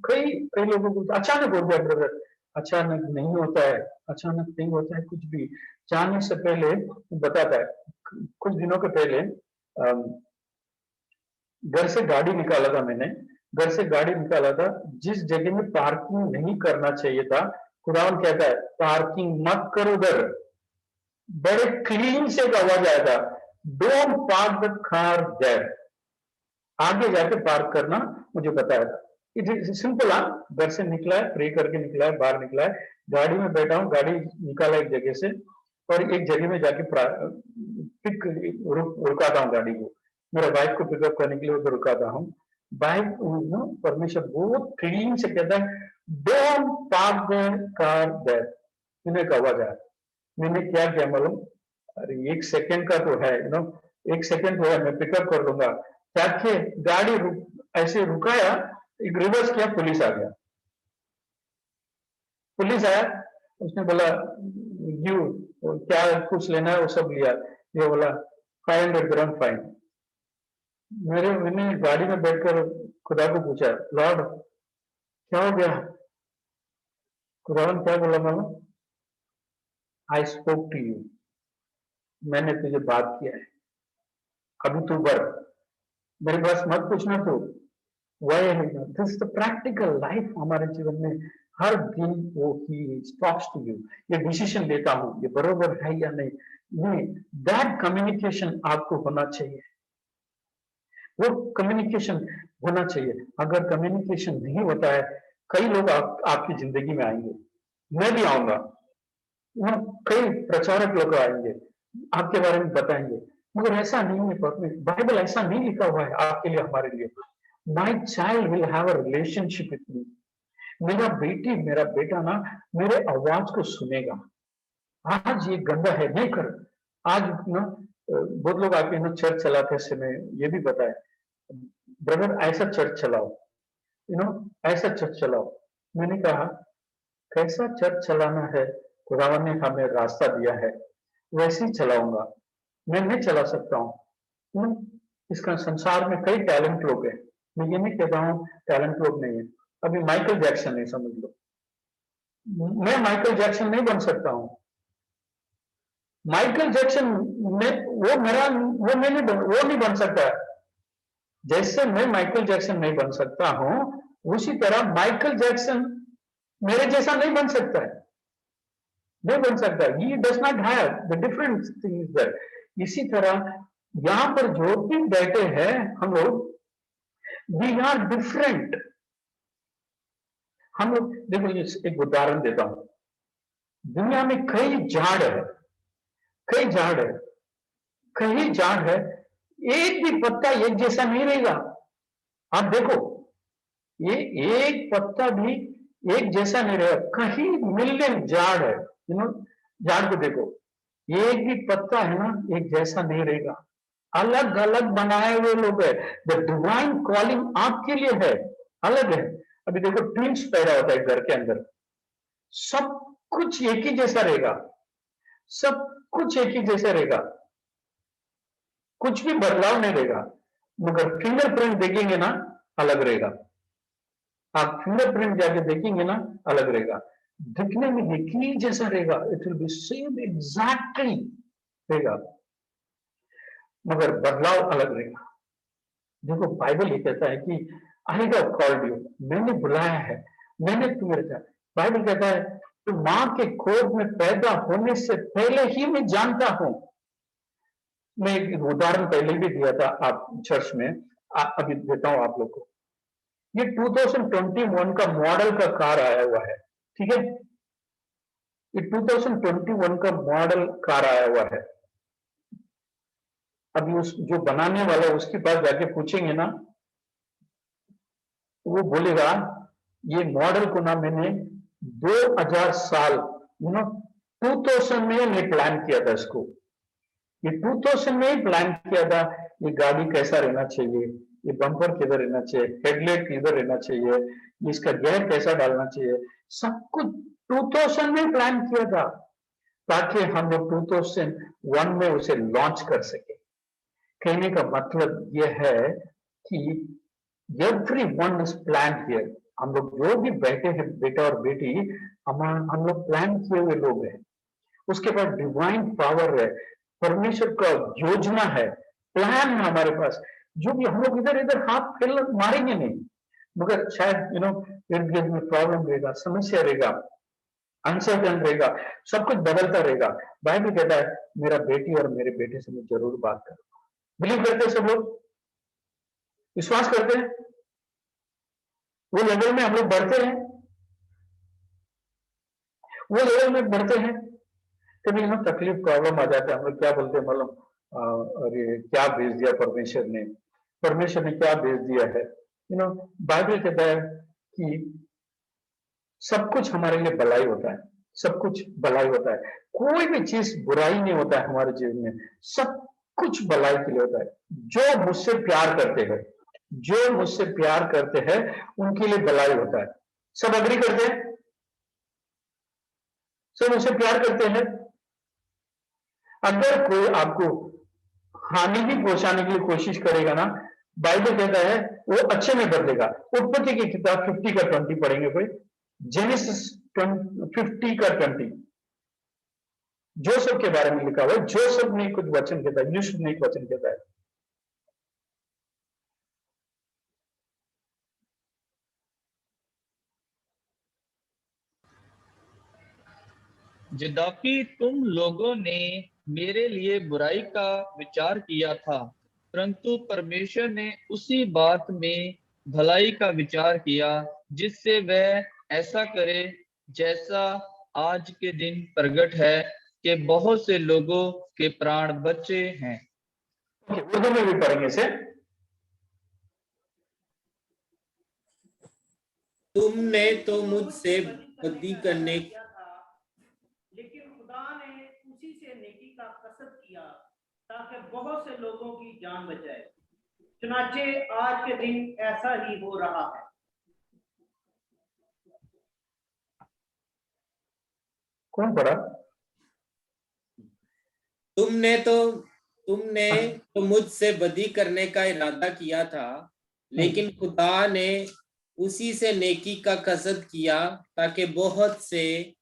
कई कई लोगों को अचानक हो गया ब्रदर, अचानक नहीं होता है, अचानक नहीं होता है कुछ भी। जाने से पहले बताता है, कुछ दिनों के पहले घर से गाड़ी निकाला था मैंने, घर से गाड़ी निकाला था, जिस जगह में पार्किंग नहीं करना चाहिए था, खुदावन कहता है पार्किंग मत करो उधर। बड़े क्लीन से एक आवाज आया था, don't park the car there, आगे जाके पार्क करना मुझे बताया था। It is simple. घर से निकला है, प्रे करके निकला है, बाहर निकला है, गाड़ी में बैठा हूँ, गाड़ी निकाला एक जगह से और एक जगह में जाके रुकाता हूँ गाड़ी को, मेरा बाइक को पिकअप करने के लिए उधर रुकाता हूँ। बाइक परमेश्वर बहुत क्लीन से कहता है don't park the car there. मैंने कहा आवाज, मैंने क्या किया मालूम, अरे एक सेकंड का तो है, एक सेकंड तो है, मैं पिकअप कर लूंगा। क्या किए, गाड़ी ऐसे रुकाया, एक रिवर्स किया, पुलिस आ गया। पुलिस आया, उसने बोला यू क्या कुछ लेना है, वो सब लिया। ये बोला 500 ग्राम फाइन। मैंने गाड़ी में बैठकर खुदा को पूछा, लॉर्ड क्या हो गया? खुदावन क्या बोला मालूम, आई स्पोक टू यू, मैंने तुझे बात किया है, अभी तू बढ़, मेरे पास मत पूछना तू। This is the practical life हमारे जीवन में। हर दिन वो ही टॉक्स टू यू, ये डिसीजन लेता हूं, ये बरोबर है या नहीं, दैट कम्युनिकेशन आपको होना चाहिए, वो कम्युनिकेशन होना चाहिए। अगर कम्युनिकेशन नहीं होता है, कई लोग आपकी जिंदगी में आएंगे, मैं भी आऊंगा, कई प्रचारक लोग आएंगे, आपके बारे में बताएंगे, मगर ऐसा नहीं है। बाइबल ऐसा नहीं लिखा हुआ है आपके लिए, हमारे लिए। My child will have a relationship with me, मेरा बेटी मेरा बेटा ना मेरे आवाज को सुनेगा। आज ये गंदा है नहीं कर। आज ना बहुत लोग आके ना चर्च चलाते समय ये भी बताए, ब्रदर ऐसा चर्च चलाओ, ऐसा चर्च चलाओ। मैंने कहा कैसा चर्च चलाना है, खुदावन ने हमें रास्ता दिया है, वैसे ही चलाऊंगा, मैं नहीं चला सकता हूँ। इसका संसार में कई टैलेंट लोग हैं, मैं ये नहीं कहता हूँ टैलेंट लोग नहीं है। अभी माइकल जैक्सन है, समझ लो, मैं माइकल जैक्सन नहीं बन सकता हूँ। माइकल जैक्सन में वो नहीं बन सकता। जैसे मैं माइकल जैक्सन नहीं बन सकता हूँ, उसी तरह माइकल जैक्सन मेरे जैसा नहीं बन सकता है, नहीं बन सकता। He does not have the different things there। इसी तरह यहां पर जो भी बैठे हैं हम लोग, वी आर डिफरेंट। हम लोग देखो, एक उदाहरण देता हूं। दुनिया में कई झाड़ है, कई झाड़ है, कई झाड़ है, एक भी पत्ता एक जैसा नहीं रहेगा। आप देखो, ये एक पत्ता भी एक जैसा नहीं रहेगा। कहीं मिलियन झाड़ है, झाड़ को देखो, एक भी पत्ता है ना एक जैसा नहीं रहेगा, अलग अलग बनाए हुए लोग है। द डिवाइन कॉलिंग आपके लिए है, अलग है। अभी देखो, ट्विंस पैदा होता है घर के अंदर, सब कुछ एक ही जैसा रहेगा, सब कुछ एक ही जैसा रहेगा, कुछ भी बदलाव नहीं रहेगा, मगर फिंगरप्रिंट देखेंगे ना अलग रहेगा। आप फिंगरप्रिंट जाके देखेंगे ना अलग रहेगा, दिखने में एक ही जैसा रहेगा, it will be same exactly रहेगा, मगर बदलाव अलग रहेगा। देखो, बाइबल ये कहता है कि आई हैव कॉल्ड यू, मैंने बुलाया है, मैंने तुम्हें रचा। बाइबल कहता है तो मां के गोद में पैदा होने से पहले ही मैं जानता हूं। मैं एक उदाहरण पहले भी दिया था आप चर्च में, अभी देता हूं आप लोग को। ये 2021 का मॉडल का कार आया हुआ है, ठीक है, ये 2021 का मॉडल कार आया हुआ है। अभी उस जो बनाने वाला है उसके पास जाके पूछेंगे ना, वो बोलेगा ये मॉडल को ना मैंने 2000 साल 2000 में नहीं प्लान किया था इसको, ये 2000 में ही प्लान किया था। ये गाड़ी कैसा रहना चाहिए, ये बम्पर किधर रहना चाहिए, हेडलाइट किधर रहना चाहिए, इसका गियर कैसा डालना चाहिए, सब कुछ 2000 में प्लान किया था, ताकि हम लोग 2001 में उसे लॉन्च कर सके। कहने का मतलब यह है कि everyone is planned here। हम लोग जो भी बैठे हैं, बेटा और बेटी, हम लोग प्लान किए हुए लोग हैं। उसके बाद डिवाइन पावर है, परमेश्वर का योजना है, प्लान है हमारे पास। जो भी हम लोग इधर इधर हाथ फैल मारेंगे नहीं, मगर शायद इर्द गिर्द में प्रॉब्लम रहेगा, समस्या रहेगा, अनसर्टन रहेगा, सब कुछ बदलता रहेगा। बाइबल कहता है मेरा बेटी और मेरे बेटे से मैं जरूर बात करूंगा। बिलीव करते हैं सब लोग, विश्वास करते हैं, वो लेवल में हम लोग बढ़ते हैं, वो लेवल में बढ़ते हैं। कभी तकलीफ प्रॉब्लम आ जाता है, हम लोग क्या बोलते हैं, मतलब अरे क्या भेज दिया परमेश्वर ने, परमेश्वर ने क्या भेज दिया है। बाइबल कहता है कि सब कुछ हमारे लिए भलाई होता है, सब कुछ भलाई होता है, कोई भी चीज बुराई नहीं होता है हमारे जीवन में, सब कुछ भलाई के लिए होता है। जो मुझसे प्यार करते हैं, जो मुझसे प्यार करते हैं उनके लिए भलाई होता है। सब अग्री करते हैं, सब मुझसे प्यार करते हैं। अगर कोई आपको हानि भी पहुंचाने के लिए कोशिश करेगा ना, बाइबल कहता है वो अच्छे में बदलेगा। उत्पत्ति की किताब 50 का 20 पढ़ेंगे कोई, जेनेसिस 50 का 20, जोसेफ के बारे में लिखा हुआ है। जोसेफ ने कुछ वचन कहता है, यूसुफ ने एक वचन कहता है। यद्यपि तुम लोगों ने मेरे लिए बुराई का विचार किया था, परंतु परमेश्वर ने उसी बात में भलाई का विचार किया, जिससे वह ऐसा करे जैसा आज के दिन प्रकट है कि बहुत से लोगों के प्राण बचे हैं। उर्दू में भी पढ़ेंगे इसे। तुमने तो मुझसे बदी करने, लेकिन खुदा ने ताकि बहुत से लोगों की जान बचाए। चुनाचे आज के दिन ऐसा ही हो रहा है। कौन पढ़ा? तुमने तो मुझसे बदी करने का इरादा किया था, लेकिन खुदा ने उसी से नेकी का कसद किया ताकि बहुत से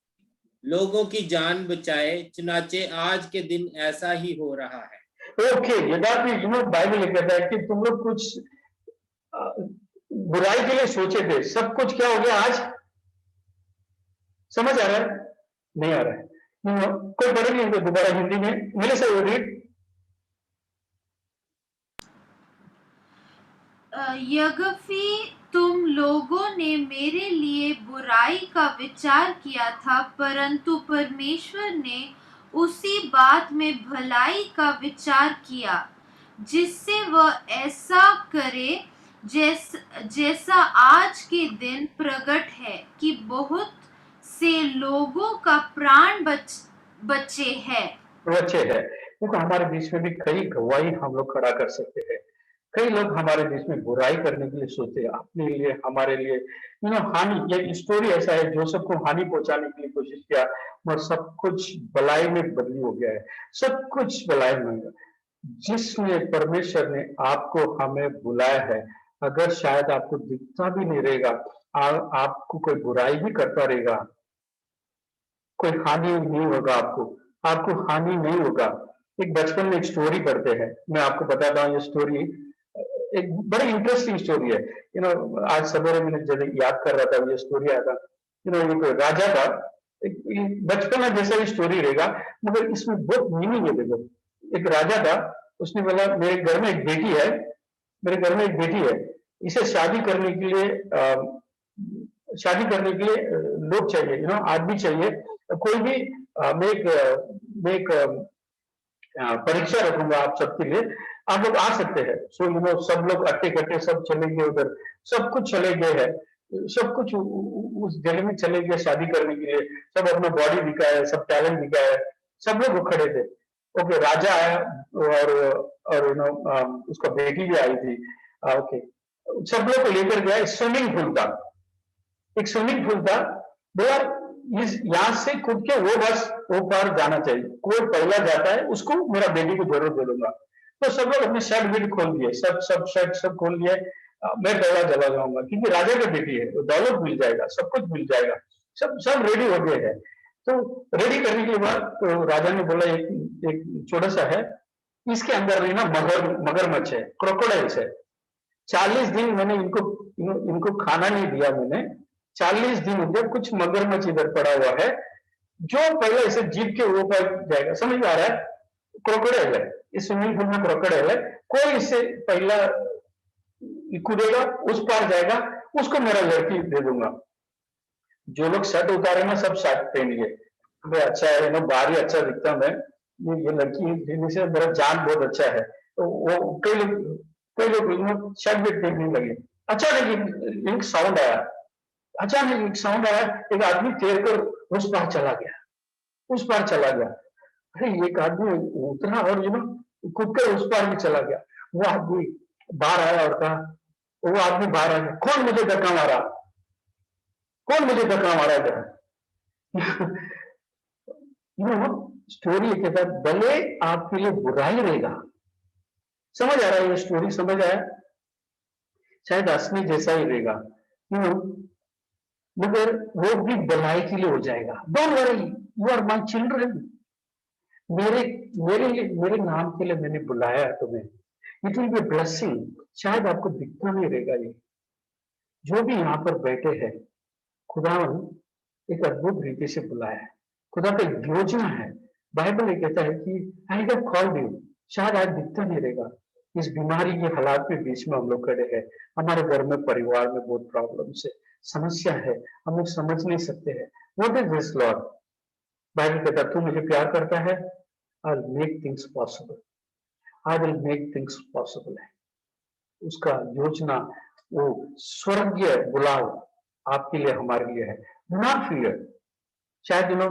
लोगों की जान बचाए। चुनाचे आज के दिन ऐसा ही हो रहा है। ओके, यद्यपि बाइबल कहता है कि तुम लोग कुछ बुराई के लिए सोचे थे, सब कुछ क्या हो गया आज? समझ आ रहा है? नहीं आ रहा है? कोई पढ़े नहीं दोबारा हिंदी में, मेरे से रीड। यद्यपि तुम लोगों ने मेरे लिए बुराई का विचार किया था, परंतु परमेश्वर ने उसी बात में भलाई का विचार किया, जिससे वह ऐसा करे जैसा आज के दिन प्रकट है कि बहुत से लोगों का प्राण बचे हैं। देखो, हमारे बीच में भी कई गवाही हम लोग खड़ा कर सकते हैं। कई लोग हमारे बीच में बुराई करने के लिए सोचते हैं, अपने लिए, हमारे लिए हानि। ये स्टोरी ऐसा है, जोसेफ को हानि पहुंचाने के लिए कोशिश किया, और सब कुछ भलाई में बदली हो गया है, सब कुछ भलाई में। जिसमें परमेश्वर ने आपको, हमें बुलाया है, अगर शायद आपको दिखता भी नहीं रहेगा, आपको कोई बुराई भी करता रहेगा, कोई हानि नहीं होगा, आपको हानि नहीं होगा। एक बचपन में एक स्टोरी पढ़ते हैं, मैं आपको बताता हूँ। ये स्टोरी एक बड़ी इंटरेस्टिंग स्टोरी है। आज सवेरे मैंने जब याद कर रहा था, ये स्टोरी आया था। एक राजा था, एक बचपन में जैसा ही स्टोरी रहेगा, मगर इसमें बहुत मीनिंग है। देखो, एक राजा था, उसने बोला मेरे घर में एक बेटी है, मेरे घर में एक बेटी है, इसे शादी करने के लिए लोग चाहिए, आदमी चाहिए, कोई भी। मैं एक परीक्षा रखूंगा आप सबके लिए, आप लोग आ सकते हैं। सो सब लोग अट्टे कट्टे सब चले गए उधर, सब कुछ चले गए हैं, सब कुछ उस जगह में चले गए शादी करने के लिए। सब अपना बॉडी दिखाया, सब टैलेंट दिखाया, सब लोग खड़े थे। ओके, राजा आया और उसका बेटी भी आई थी। ओके, सब लोग को लेकर गया। एक स्विमिंग पूल था, बोला यहाँ से कूद के वो बस वो पार जाना चाहिए, कोई पहला जाता है उसको मेरा बेटी को जरूर दे दूंगा। तो सब लोग अपने शर्ट बीट खोल दिए, सब शर्ट सब खोल दिए, मैं पहला चला जाऊंगा, क्योंकि राजा की बेटी है, दौलत मिल जाएगा, सब कुछ मिल जाएगा। सब रेडी हो गए हैं। तो रेडी करने के बाद तो राजा ने बोला एक छोटा सा है, इसके अंदर ना मगरमच्छ है, क्रोकोडाइल्स है। 40 दिन मैंने इनको खाना नहीं दिया, मैंने 40 दिन हो गया, कुछ मगरमच्छ इधर पड़ा हुआ है, जो पहले इसे जीप के ऊपर जाएगा। समझ में आ रहा है? क्रोकोडाइल है, इस स्विमिंग पूल में क्रोकोडाइल है, कोई इससे पहला कूदेगा, उस पार जाएगा, उसको मेरा लड़की दे दूंगा। जो लोग शर्ट उतारे ना, सब शर्ट पहन लिए, अच्छा है, बाहर ही अच्छा दिखता मैं, ये लड़की देने से मेरा जान बहुत अच्छा है। तो वो कई लोग शर्ट भी पहनने लगे। अचानक एक साउंड आया, एक आदमी तैर कर उस पार चला गया। अरे एक आदमी उतरा और कूद कर उस पार भी चला गया। वो आदमी बाहर आया और कहा, वो आदमी बाहर आ गया, कौन मुझे धक्का मारा इधर? स्टोरी कहता है, भले आपके लिए बुराई रहेगा। समझ आ रहा है? ये स्टोरी समझ आया? शायद असली जैसा ही रहेगा, मगर वो भी भलाई के लिए हो जाएगा। Don't worry, you are my children. मेरे नाम के लिए मैंने बुलाया तुम्हें, इट विल बी ब्लेसिंग। शायद आपको दिखता नहीं रहेगा। ये जो भी यहाँ पर बैठे हैं, खुदावन एक अद्भुत रीति से बुलाया है, खुदा का योजना है। बाइबल ये कहता है कि आई हैव कॉल्ड यू। शायद आज दिखता नहीं रहेगा। इस बीमारी के हालात के बीच में हम लोग खड़े हैं, हमारे घर में, परिवार में बहुत प्रॉब्लम्स है, समस्या है, हम लोग समझ नहीं सकते हैं। What is this Lord? Bible कहता है, तू मुझे प्यार करता है, I will make things possible, I will make things possible है। उसका योजना, वो स्वर्गीय बुलाव आपके लिए, हमारे लिए है। Do not fear. शायद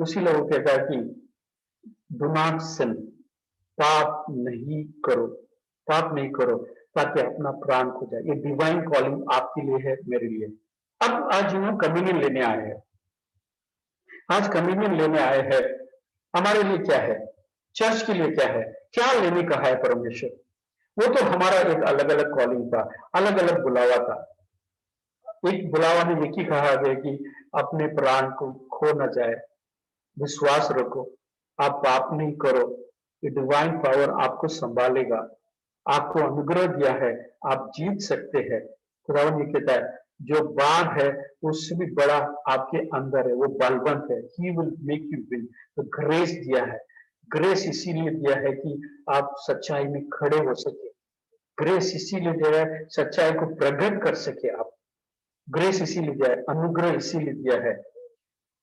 उसी लोग कहता है कि डू नॉट सिन, पाप नहीं करो, पाप नहीं करो ताकि अपना प्राण खो जाए। ये डिवाइन कॉलिंग आपके लिए है, मेरे लिए। अब आज हम कम्युनियन लेने आए हैं। आज कम्युनियन लेने आए हैं, हमारे लिए क्या है, चर्च के लिए क्या है, क्या लेने का है परमेश्वर। वो तो हमारा एक अलग अलग कॉलिंग था, अलग अलग बुलावा था। एक बुलावा ने एक ही कहा गया कि अपने प्राण को खो न जाए, विश्वास रखो, आप पाप नहीं करो, ये डिवाइन पावर आपको संभालेगा, आपको अनुग्रह दिया है, आप जीत सकते हैं। खुदावन ये कहता है जो बाढ़ है उससे भी बड़ा आपके अंदर है, वो बलवंत है। He will make you win. तो ग्रेस दिया है, ग्रेस इसीलिए दिया है कि आप सच्चाई में खड़े हो सके, ग्रेस इसीलिए दिया है सच्चाई को प्रकट कर सके आप, ग्रेस इसीलिए दिया है, अनुग्रह इसीलिए दिया है।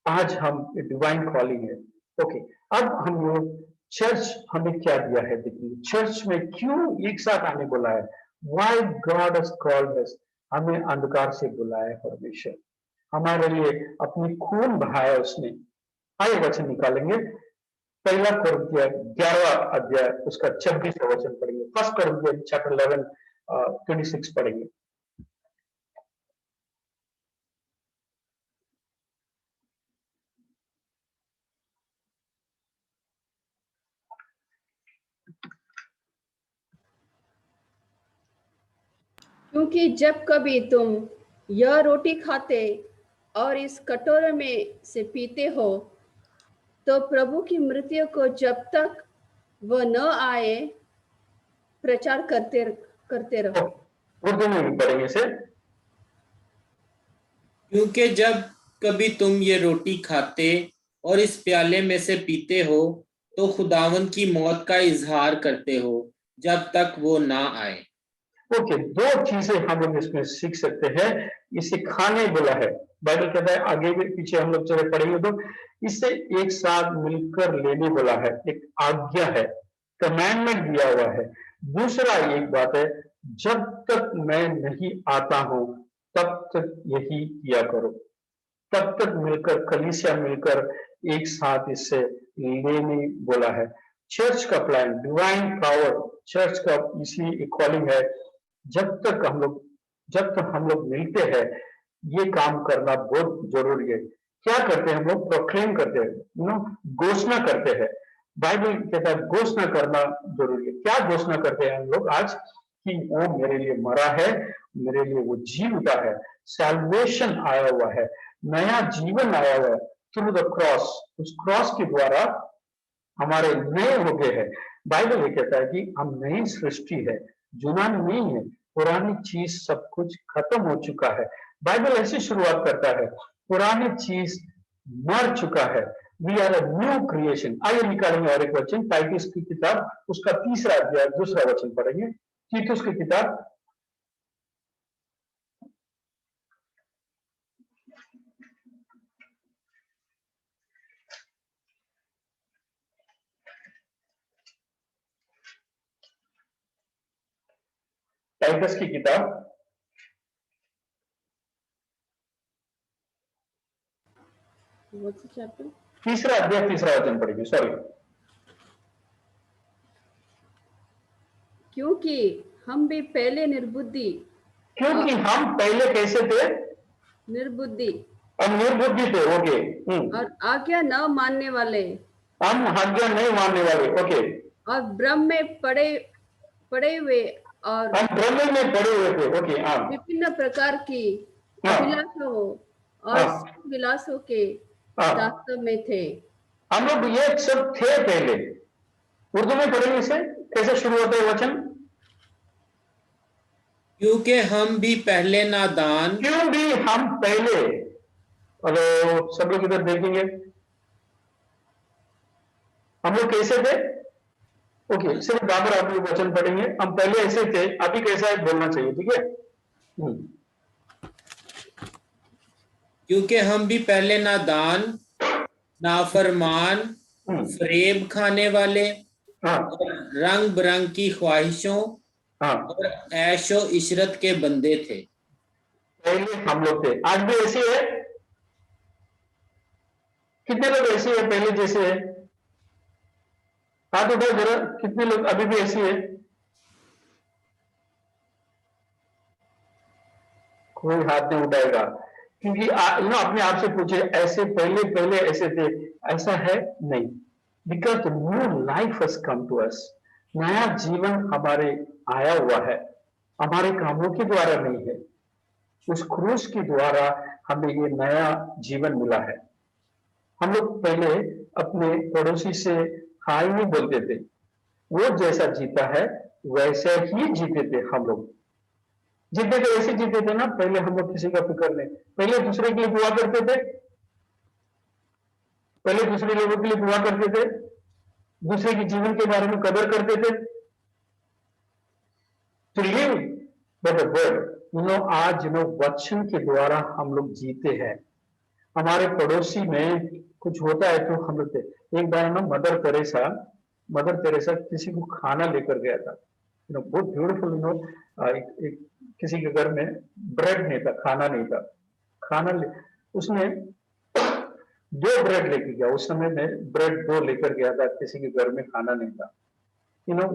आज हम डिवाइन कॉलिंग है। ओके, अब हम लोग चर्च हमें क्या दिया है देखिए, चर्च में क्यों एक साथ आने बोला है, व्हाई गॉड हैज कॉल्ड अस, हमें अंधकार से बुलाया है परमेश्वर, हमारे लिए अपनी खून बहाया उसने। आइए वचन निकालेंगे, पहला कुरिन्थियों 11वां अध्याय उसका 26वां वचन पढ़ेंगे। फर्स्ट कुरिन्थियों चैप्टर 11 26 पढ़ेंगे। क्योंकि जब कभी तुम यह रोटी खाते और इस कटोरे में से पीते हो तो प्रभु की मृत्यु को जब तक वह न आए प्रचार करते रहो। उर्दू में भी पढ़ेंगे इसे। क्योंकि जब कभी तुम ये रोटी खाते और इस प्याले में से पीते हो तो खुदावन की मौत का इजहार करते हो जब तक वो ना आए। ओके, दो चीजें हम लोग इसमें सीख सकते हैं। इसे खाने बोला है, बाइबल कहता है, आगे भी पीछे हम लोग चले पढ़ेंगे तो इसे एक साथ मिलकर लेने बोला है, एक आज्ञा है, कमांडमेंट दिया हुआ है। दूसरा एक बात है, जब तक मैं नहीं आता हूं तब तक यही किया करो, तब तक मिलकर, कलीसिया मिलकर एक साथ इससे लेने बोला है। चर्च का प्लान, डिवाइन पावर, चर्च का इसी कॉलिंग है। जब तक हम लोग मिलते हैं, ये काम करना बहुत जरूरी है। क्या करते हैं हम लोग, प्रोक्लेम करते हैं, घोषणा करते हैं। बाइबल कहता है घोषणा करना जरूरी है। क्या घोषणा करते हैं हम लोग आज, कि वो मेरे लिए मरा है, मेरे लिए वो जी उठा है, सैल्वेशन आया हुआ है, नया जीवन आया हुआ है थ्रू द क्रॉस। उस क्रॉस के द्वारा हमारे नए हो गए हैं। बाइबल ये कहता है कि हम नई सृष्टि है, जुनान नहीं है, पुरानी चीज सब कुछ खत्म हो चुका है। बाइबल ऐसी शुरुआत करता है, पुरानी चीज मर चुका है, we are a new creation. आइए निकालेंगे और एक वचन, टाइटस की किताब उसका 3रा अध्याय 2रा वचन पढ़ेंगे। तीतुस की किताब टाइटस की किताब 3रा अध्याय 3रा वचन पढ़ेंगे। सॉरी, क्योंकि हम भी पहले निर्बुद्धि क्योंकि हम पहले कैसे थे, निर्बुद्धि हम निर्बुद्धि थे। ओके, और आज्ञा न मानने वाले, हम आज्ञा नहीं मानने वाले। ओके, और भ्रम में पड़े हुए और हम भ्रम में पड़े हुए थे। ओके, हाँ, विभिन्न प्रकार की हाँ, अभिलाषों और हाँ, सुख विलासों के हाँ, दास्तव में थे। हम लोग ये सब थे पहले। उर्दू में पढ़ेंगे इसे, कैसे शुरू होता है वचन, क्योंकि हम भी पहले नादान, क्यों भी हम पहले, हेलो सब लोग इधर देखेंगे, हम लोग कैसे थे। ओके, सिर्फ बराबर आप लोग वचन पढ़ेंगे, हम पहले ऐसे थे, अभी कैसा है बोलना चाहिए, ठीक है। क्योंकि हम भी पहले नादान, नाफरमान, फरेब खाने वाले, हाँ, और रंग बिरंग की ख्वाहिशों हाँ, और ऐशो इशरत के बंदे थे। पहले हम लोग थे, आज भी ऐसे है। कितने लोग ऐसे हैं पहले जैसे है, हाथ उठाओ जरा, कितने लोग अभी भी ऐसी है? कोई हाथ नहीं उठाएगा, क्योंकि अपने आप से पूछे, ऐसे पहले पहले ऐसे थे? ऐसा है नहीं, because new life has come to us. नया जीवन हमारे आया हुआ है, हमारे कामों के द्वारा नहीं है, उस क्रूस के द्वारा हमें ये नया जीवन मिला है। हम लोग पहले अपने पड़ोसी से हाय नहीं बोलते थे, वो जैसा जीता है वैसे ही जीते थे। हम लोग जीते थे, ऐसे जीते थे ना। पहले हम लोग किसी का फिक्र नहीं, पहले दूसरे के लिए दुआ करते थे, पहले दूसरे लोगों के लिए दुआ करते थे, दूसरे के जीवन के बारे में कदर करते थे। To live by the word, आज वचन के द्वारा हम लोग जीते हैं। हमारे पड़ोसी में कुछ होता है तो हम लोग, एक बार ना मदर तेरेसा किसी को खाना लेकर गया था, बहुत ब्यूटीफुल, किसी के घर में ब्रेड नहीं था, खाना नहीं था, उसने 2 ब्रेड लेके गया। उस समय में ब्रेड 2 लेकर गया था, किसी के घर में खाना नहीं था।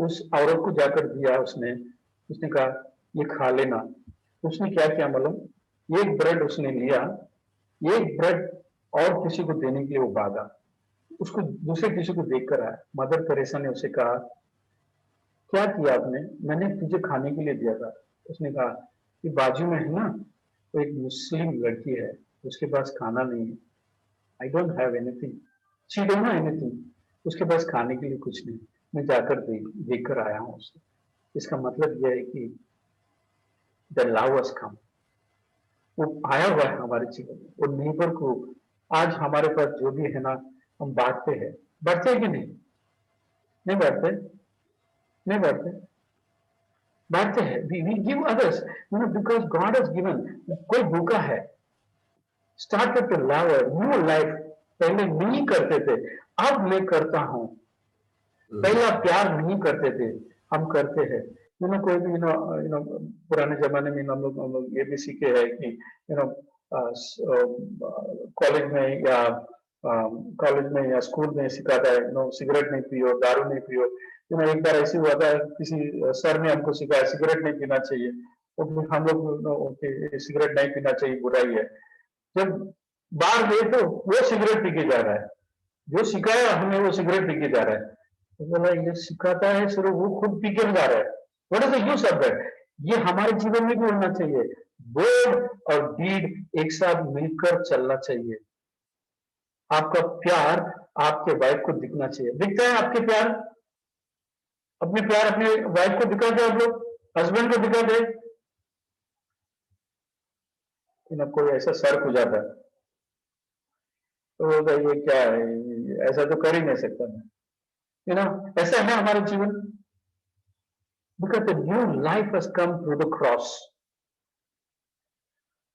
उस औरत को जाकर दिया, उसने कहा ये खा लेना। उसने क्या किया मालूम? 1 ब्रेड उसने लिया, 1 ब्रेड और किसी को देने के लिए वो भागा, उसको दूसरे किसी को देखकर आया। मदर तेरेसा ने उसे कहा क्या किया आपने? मैंने तुझे खाने के लिए दिया था। उसने कहा कि बाजू में है ना, तो एक मुस्लिम लड़की है, उसके पास खाना नहीं है। I don't have anything, she don't have anything, उसके पास खाने के लिए कुछ नहीं, मैं जाकर देख कर आया हूँ उसे। इसका मतलब यह है कि द लव हैज कम, वो आया हुआ है हमारे जीवन में। वो नेबर को आज हमारे पास जो भी है ना, हम बांटते हैं कि नहीं बांटते? नहीं बांटते, बांटते हैं। We give others, because God has given. कोई भूखा है, start to love new life. पहले नहीं करते थे, अब मैं करता हूं। पहला प्यार नहीं करते थे, हम करते हैं। कोई भी पुराने जमाने में हम लोग ये भी सीखे हैं कि कॉलेज में या स्कूल में सिखाता है सिगरेट नहीं पियो, दारू नहीं पियो। एक बार ऐसे हुआ था, किसी सर ने हमको सिखाया सिगरेट नहीं पीना चाहिए, तो हम लोग सिगरेट नहीं पीना चाहिए, बुराई है। जब बाहर गए तो वो सिगरेट पी के जा रहा है, जो सिखाया हमें वो सिगरेट पी के जा रहा है। तो बोला ये सिखाता है सिर्फ, वो खुद पी के जा रहा है। What is the use of that? ये हमारे जीवन में भी होना चाहिए। वर्ड और डीड एक साथ मिलकर चलना चाहिए। आपका प्यार आपके वाइफ को दिखना चाहिए। दिखता है आपके प्यार? अपने प्यार अपने वाइफ को दिखा दे, आप लोग हस्बैंड को दिखा दे। कोई ऐसा सर हो जाता है तो ये क्या है, ऐसा तो कर ही नहीं सकता मैं, ऐसा है हमारा जीवन। Because the new life has come through the cross.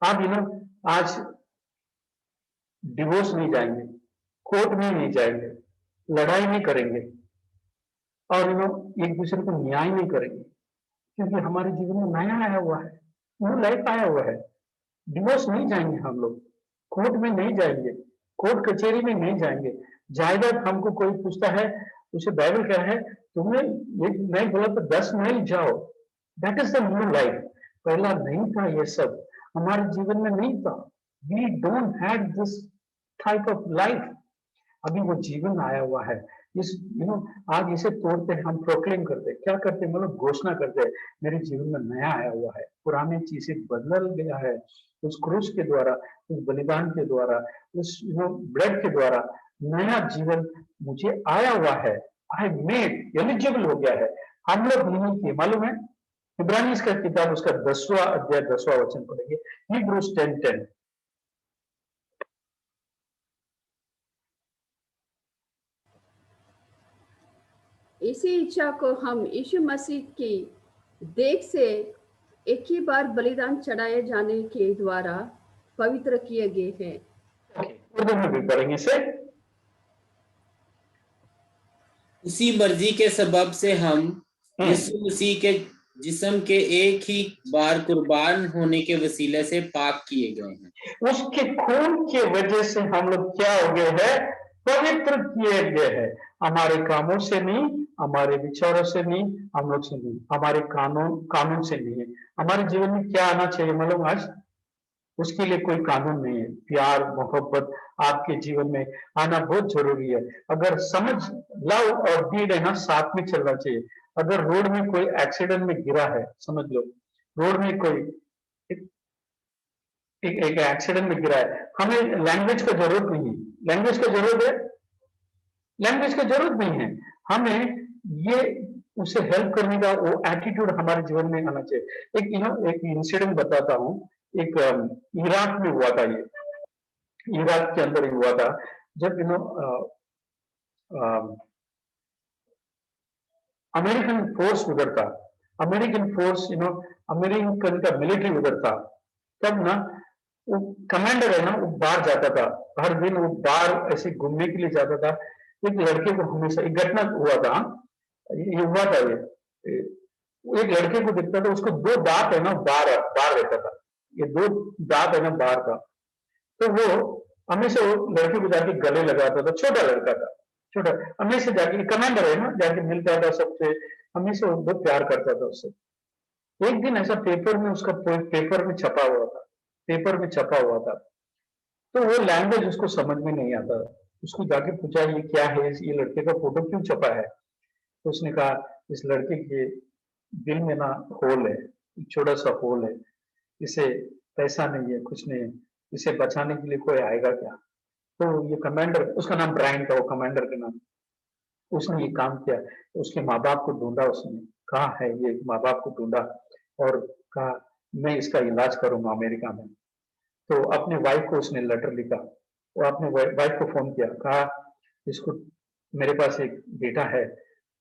आप आज डिवोर्स नहीं जाएंगे, कोर्ट में नहीं जाएंगे, लड़ाई नहीं करेंगे, और एक दूसरे को न्याय नहीं करेंगे, क्योंकि हमारे जीवन में नया आया हुआ है, न्यू लाइफ आया हुआ है। डिवोर्स नहीं जाएंगे हम लोग, कोर्ट में नहीं जाएंगे, कोर्ट कचहरी में नहीं जाएंगे। जायदाद हमको कोई पूछता है, उसे बाइबल क्या है, तुम्हें एक नहीं बोला तो 10 माइल जाओ। That is the new life. पहला नहीं था, ये सब हमारे जीवन में नहीं था। We don't have this type of life. अभी वो जीवन आया हुआ है। इस आज इसे तोड़ते हैं, हम प्रोक्लेम करते हैं, क्या करते हैं, मतलब घोषणा करते हैं, मेरे जीवन में नया आया हुआ है, पुरानी चीजें बदल गया है। उस क्रूस के द्वारा, उस बलिदान के द्वारा, उस ब्लड के द्वारा नया जीवन मुझे आया हुआ है। आई मेड एलिजिबल हो गया है। हम लोग नहीं किए, मालूम है? इब्रानी का किताब, उसका 10वां अध्याय 10वां वचन पढ़ेंगे, हिब्रूज 10:10। इसी इच्छा को हम यीशु मसीह की देख से एक ही बार बलिदान चढ़ाए जाने के द्वारा पवित्र किए गए हैं। उर्दू में भी पढ़ेंगे इसे। उसी मर्जी के सबब से हम यीशु मसीह के जिस्म के एक ही बार कुर्बान होने के वसीले से पाक किए गए हैं। उसके खून के वजह से हम लोग क्या हो गए हैं? पवित्र किए गए हैं, हमारे कामों से नहीं, हमारे विचारों से नहीं, हम लोग से नहीं, हमारे कानून से नहीं है। हमारे जीवन में क्या आना चाहिए मालूम आज? उसके लिए कोई कानून नहीं है। प्यार मोहब्बत आपके जीवन में आना बहुत जरूरी है। अगर समझ, लव और डीड है ना, साथ में चलना चाहिए। अगर रोड में कोई एक्सीडेंट में गिरा है, समझ लो रोड में कोई एक एक्सीडेंट में गिरा है, हमें लैंग्वेज का जरूरत नहीं है। लैंग्वेज का जरूरत है? लैंग्वेज का जरूरत नहीं है। हमें ये उसे हेल्प करने का वो एटीट्यूड हमारे जीवन में आना चाहिए। एक इंसिडेंट बताता हूँ। एक इराक में हुआ था। ये इराक के अंदर ही हुआ था, जब अमेरिकन फोर्स उधर था। अमेरिकन फोर्स अमेरिकन का मिलिट्री उधर था। तब ना वो कमांडर है ना, वो बाहर जाता था, हर दिन वो बाहर ऐसे घूमने के लिए जाता था। एक लड़के को हमेशा, एक घटना हुआ था, ये हुआ था ये एक लड़के को दिखता था, उसको दो दांत है ना बाहर बाहर रहता था। ये दो दांत है ना बाहर था। तो वो हमेशा वो लड़के को जाके गले लगाता था। छोटा लड़का था, छोटा, हमेशा जाके, कमांडर है ना, जाके मिलता था सबसे, हमेशा वो बहुत प्यार करता था उससे। एक दिन ऐसा पेपर में उसका पेपर में छपा हुआ था, पेपर में छपा हुआ था। तो वो लैंग्वेज उसको समझ में नहीं आता। उसको जाके पूछा ये क्या है, ये लड़के का फोटो क्यों छपा है? तो उसने कहा इस लड़के के दिल में ना होल है, छोटा सा होल है, इसे पैसा नहीं है, कुछ नहीं है, इसे बचाने के लिए कोई आएगा क्या? तो ये कमांडर, उसका नाम ब्रायन था, वो कमांडर के नाम, उसने ये काम किया। उसके माँ बाप को ढूंढा, उसने कहा है ये माँ बाप को ढूंढा और कहा मैं इसका इलाज करूंगा अमेरिका में। तो अपने वाइफ को उसने लेटर लिखा, वो अपने वाइफ को फोन किया, कहा इसको, मेरे पास एक बेटा है,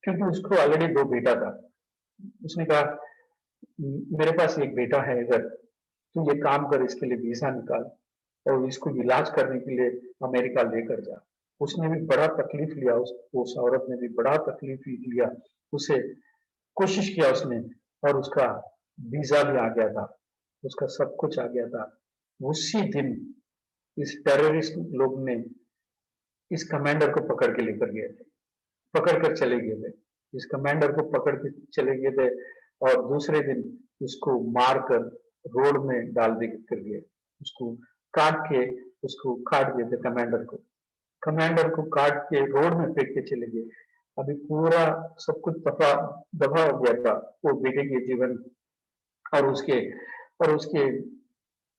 क्योंकि उसको ऑलरेडी दो बेटा था। उसने कहा मेरे पास एक बेटा है, अगर तू ये काम कर, इसके लिए वीजा निकाल और इसको इलाज करने के लिए अमेरिका लेकर जा। उसने भी बड़ा तकलीफ लिया, उस औरत ने भी बड़ा तकलीफ लिया, उसे कोशिश किया उसने, और उसका वीजा भी आ गया था, उसका सब कुछ आ गया था। उसी दिन इस टेररिस्ट लोग ने इस कमांडर को पकड़ के लेकर गए थे, पकड़ कर चले गए थे। इस कमांडर को पकड़ के चले गए थे और दूसरे दिन उसको मारकर रोड में डाल दे कर गए। उसको काट दिए थे कमांडर को काट के रोड में फेंक के चले गए। अभी पूरा सब कुछ दफा हो गया था वो बेटे के जीवन और उसके उसके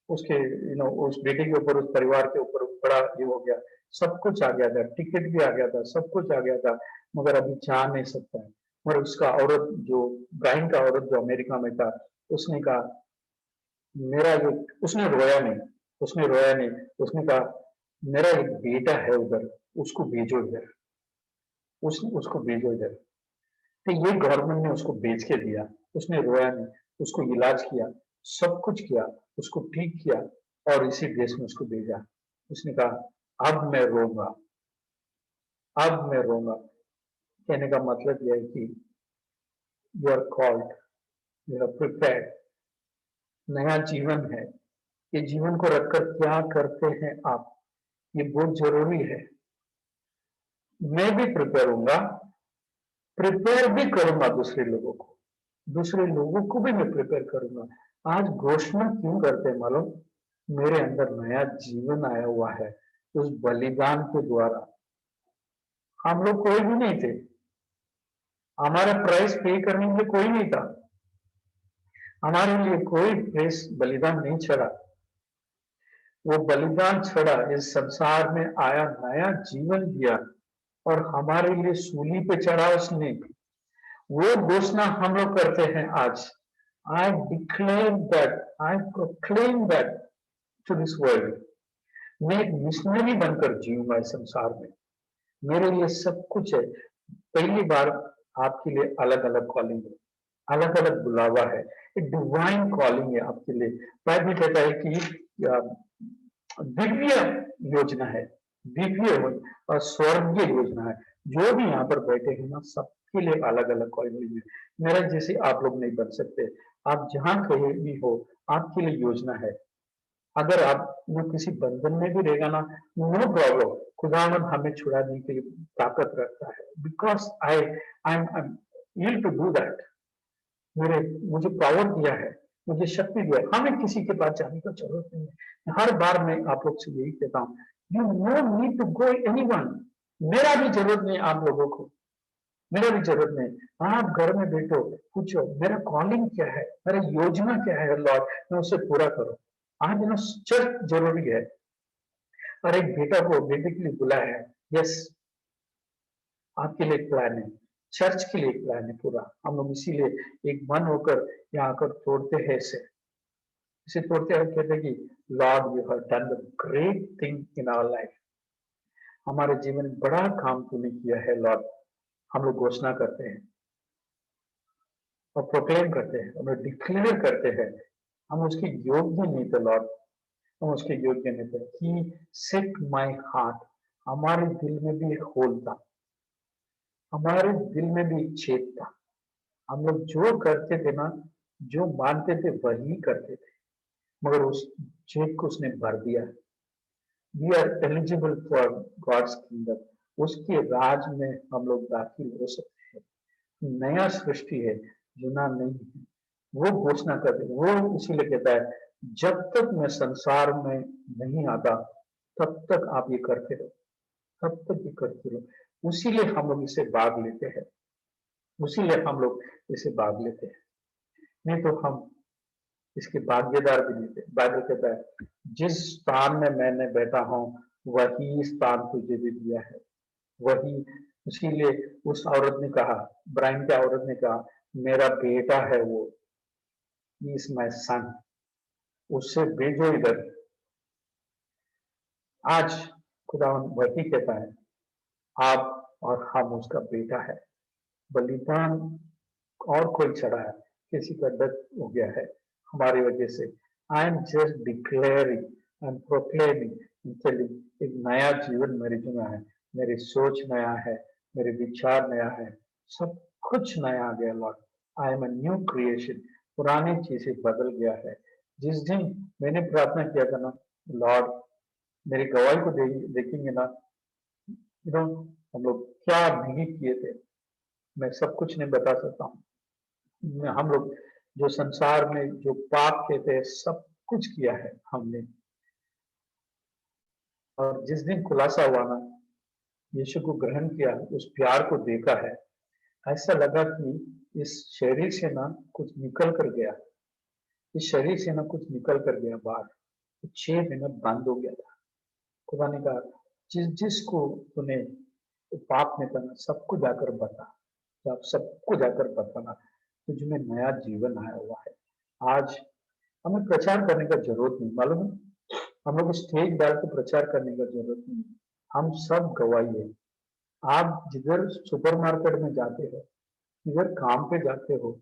उस बेटे के ऊपर, उस परिवार के ऊपर बड़ा ये हो गया। सब कुछ आ गया था, टिकट भी आ गया था, सब कुछ आ गया था, मगर अभी जा नहीं सकता है। और उसका औरत जो ब्रायन का औरत जो अमेरिका में था, उसने कहा मेरा ये, उसने रोया नहीं, उसने कहा मेरा एक बेटा है उधर, उसको भेजो इधर, उसको भेजो इधर। तो ये गवर्नमेंट ने उसको भेज के दिया। उसने रोया नहीं, उसको इलाज किया, सब कुछ किया, उसको ठीक किया और इसी देश में उसको भेजा। उसने कहा अब मैं रोऊंगा, अब मैं रोऊंगा। कहने का मतलब यह है कि you are called, you are prepared. नया जीवन है, ये जीवन को रखकर क्या करते हैं आप, ये बहुत जरूरी है। मैं भी प्रिपेयर होऊंगा, प्रिपेयर भी करूंगा दूसरे लोगों को भी मैं प्रिपेयर करूंगा। आज घोषणा क्यों करते हैं मालूम? मेरे अंदर नया जीवन आया हुआ है उस बलिदान के द्वारा। हम लोग कोई भी नहीं थे, हमारा प्राइस पे करने के लिए कोई नहीं था, हमारे लिए कोई प्राइस बलिदान नहीं चढ़ा। वो बलिदान चढ़ा, इस संसार में आया, नया जीवन दिया और हमारे लिए सूली पे चढ़ा उसने। वो घोषणा हम लोग करते हैं आज। I declare that, I proclaim that to this world. मैं एक मिशनरी बनकर जीऊंगा इस संसार में। मेरे लिए सब कुछ है। पहली बार आपके लिए अलग अलग कॉलिंग है, अलग अलग बुलावा है, एक डिवाइन कॉलिंग है आपके लिए। बाइबल कहता है कि दिव्य योजना है, दिव्य और स्वर्गीय योजना है। जो भी यहाँ पर बैठे हैं ना, सबके लिए अलग अलग कॉलिंग है। मेरा जैसे आप लोग नहीं बन सकते। आप जहाँ कहीं भी हो, आपके लिए योजना है। अगर आप वो किसी बंधन में भी रहेगा ना, नो प्रॉब्लम, खुदावन हमें छुड़ाने की ताकत रखता है, because I am able to do that। मुझे पावर दिया है, मुझे शक्ति दिया है, हमें किसी के पास जाने का जरूरत नहीं है। हर बार मैं आप लोग से यही कहता हूँ, you no need to go anyone. मेरा भी जरूरत नहीं आप लोगों को, मेरा भी जरूरत नहीं। आप घर में बैठो, पूछो मेरा कॉलिंग क्या है, मेरा योजना क्या है लॉर्ड, मैं उसे पूरा करूं। आज ना चर्च जरूरी है, और एक बेटा को बेटे के लिए बुलाया है। यस, आपके लिए प्लान है, चर्च के लिए प्लान है पूरा। हम लोग इसीलिए एक मन होकर यहाँ आकर तोड़ते हैं इसे तोड़ते हैं, कहते हैं कि lord you have done the great thing in our life. हमारे जीवन में बड़ा काम तूने किया है लॉर्ड। हम लोग घोषणा करते हैं और प्रोक्लेम करते हैं, हम लोग डिक्लेयर करते हैं, हम उसके योग्य नहीं थे लॉर्ड, हम उसके योग्य नहीं थे। ही सेट माय हार्ट, हमारे दिल में भी एक होल था, हमारे दिल में भी एक छेद था। हम लोग जो करते थे ना, जो मानते थे वही करते थे, मगर उस छेद को उसने भर दिया। We are eligible for God's kingdom, उसके राज में हम लोग दाखिल हो सकते हैं। नया सृष्टि है, जुना नहीं है। वो घोषणा करते, वो इसीलिए कहता है जब तक मैं संसार में नहीं आता तब तक आप ये करते रहो, तब तक ये करते रहो। उसीलिए हम लोग इसे भाग लेते हैं, उसीलिए हम लोग इसे भाग लेते हैं, नहीं तो हम इसके भागीदार भी नहीं थे। बाइबल कहता है जिस स्थान में मैंने बैठा हूं वही स्थान तुझे भी दिया है, वही। इसीलिए उस औरत ने कहा, ब्राइन की औरत ने कहा मेरा बेटा है वो, इज माय सन, उससे भेजो इधर। आज खुदावन वही कहता है आप और हम उसका बेटा है। बलिदान और कोई चढ़ा है, किसी का डेथ हो गया है हमारी वजह से। I am just declaring and proclaiming, एक नया जीवन मेरे जुआ है, मेरी सोच नया है, मेरे विचार नया है, सब कुछ नया आ गया Lord. I am a new creation, पुरानी चीजें बदल गया है। जिस दिन मैंने प्रार्थना किया था ना लॉर्ड, मेरी गवाही को देखेंगे ना, हम लोग क्या नहीं किए थे, मैं सब कुछ नहीं बता सकता हूँ। हम लोग जो संसार में जो पाप कहते हैं सब कुछ किया है हमने। और जिस दिन खुलासा हुआ ना, यीशु को ग्रहण किया, उस प्यार को देखा है, ऐसा लगा कि इस शरीर से ना कुछ निकल कर गया, इस शरीर से ना कुछ निकल कर गया बाहर। 6 महीना बंद हो गया था। खुदा ने कहा जिसको तूने पाप में करना सबको जाकर बता, तो आप सबको जाकर बताना तुझ में नया जीवन आया हुआ है। आज हमें प्रचार करने का जरूरत नहीं, मालूम है, हम लोग स्टेज डाल के प्रचार करने का जरूरत नहीं, हम सब गवाही है। आप जिधर सुपरमार्केट में जाते हो, इधर काम पे जाते हो,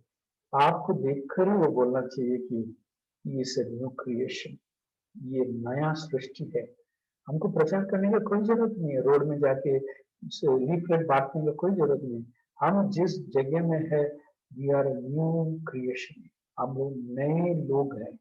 आपको देखकर ही वो बोलना चाहिए कि ये न्यू क्रिएशन, ये नया सृष्टि है। हमको प्रचार करने का कोई जरूरत नहीं है, रोड में जाके लीफलेट बांटने का कोई जरूरत नहीं। हम जिस जगह में है, वी आर न्यू क्रिएशन, हम लोग नए लोग हैं,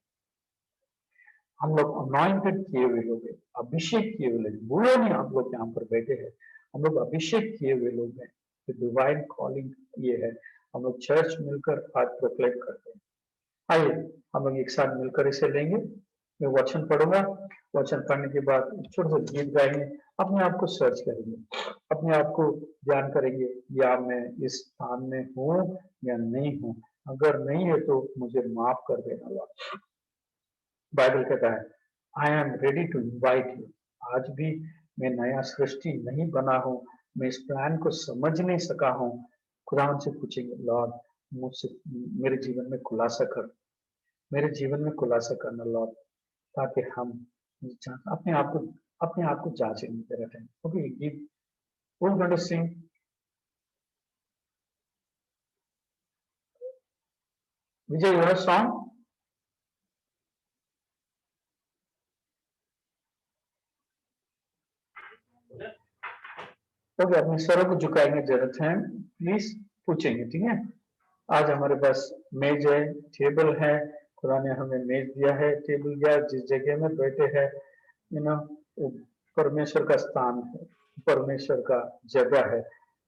हम लोग अनॉइंटेड किए हुए लोग हैं, अभिषेक किए हुए लोग। बुरे नहीं आप लोग यहाँ पर बैठे हैं, हम लोग अभिषेक किए हुए लोग हैं। डिवाइन कॉलिंग ये है, हम लोग चर्च मिलकर आज प्रोक्लेम करते हैं। आइए हम लोग एक साथ मिलकर इसे लेंगे। मैं वचन पढ़ूंगा, वचन पढ़ने के बाद छोटे छोटे गीत गाएंगे, अपने आप को सर्च करेंगे, अपने आप को ध्यान करेंगे, या मैं इस स्थान में हूँ या नहीं हूँ। अगर नहीं है तो मुझे माफ कर देना लॉर्ड। बाइबल कहता है I am ready to invite you. आज भी मैं नया सृष्टि नहीं बना हूँ, मैं इस प्लान को समझ नहीं सका हूँ। खुदा से पूछेंगे लॉर्ड मुझसे मेरे जीवन में खुलासा कर, मेरे जीवन में खुलासा करना लॉर्ड, ताकि हम अपने आप को जांचेंगे तेरा टाइम। ओके, गीत we're going to sing Vijay your song। Okay, अपने सरों को झुकाएंगे जरूरत है, प्लीज पूछेंगे, ठीक है। आज हमारे पास मेज है, टेबल है, खुदा ने हमें मेज दिया है, टेबल दिया, जिस जगह में बैठे हैं, वो परमेश्वर का स्थान है, परमेश्वर का जगह है।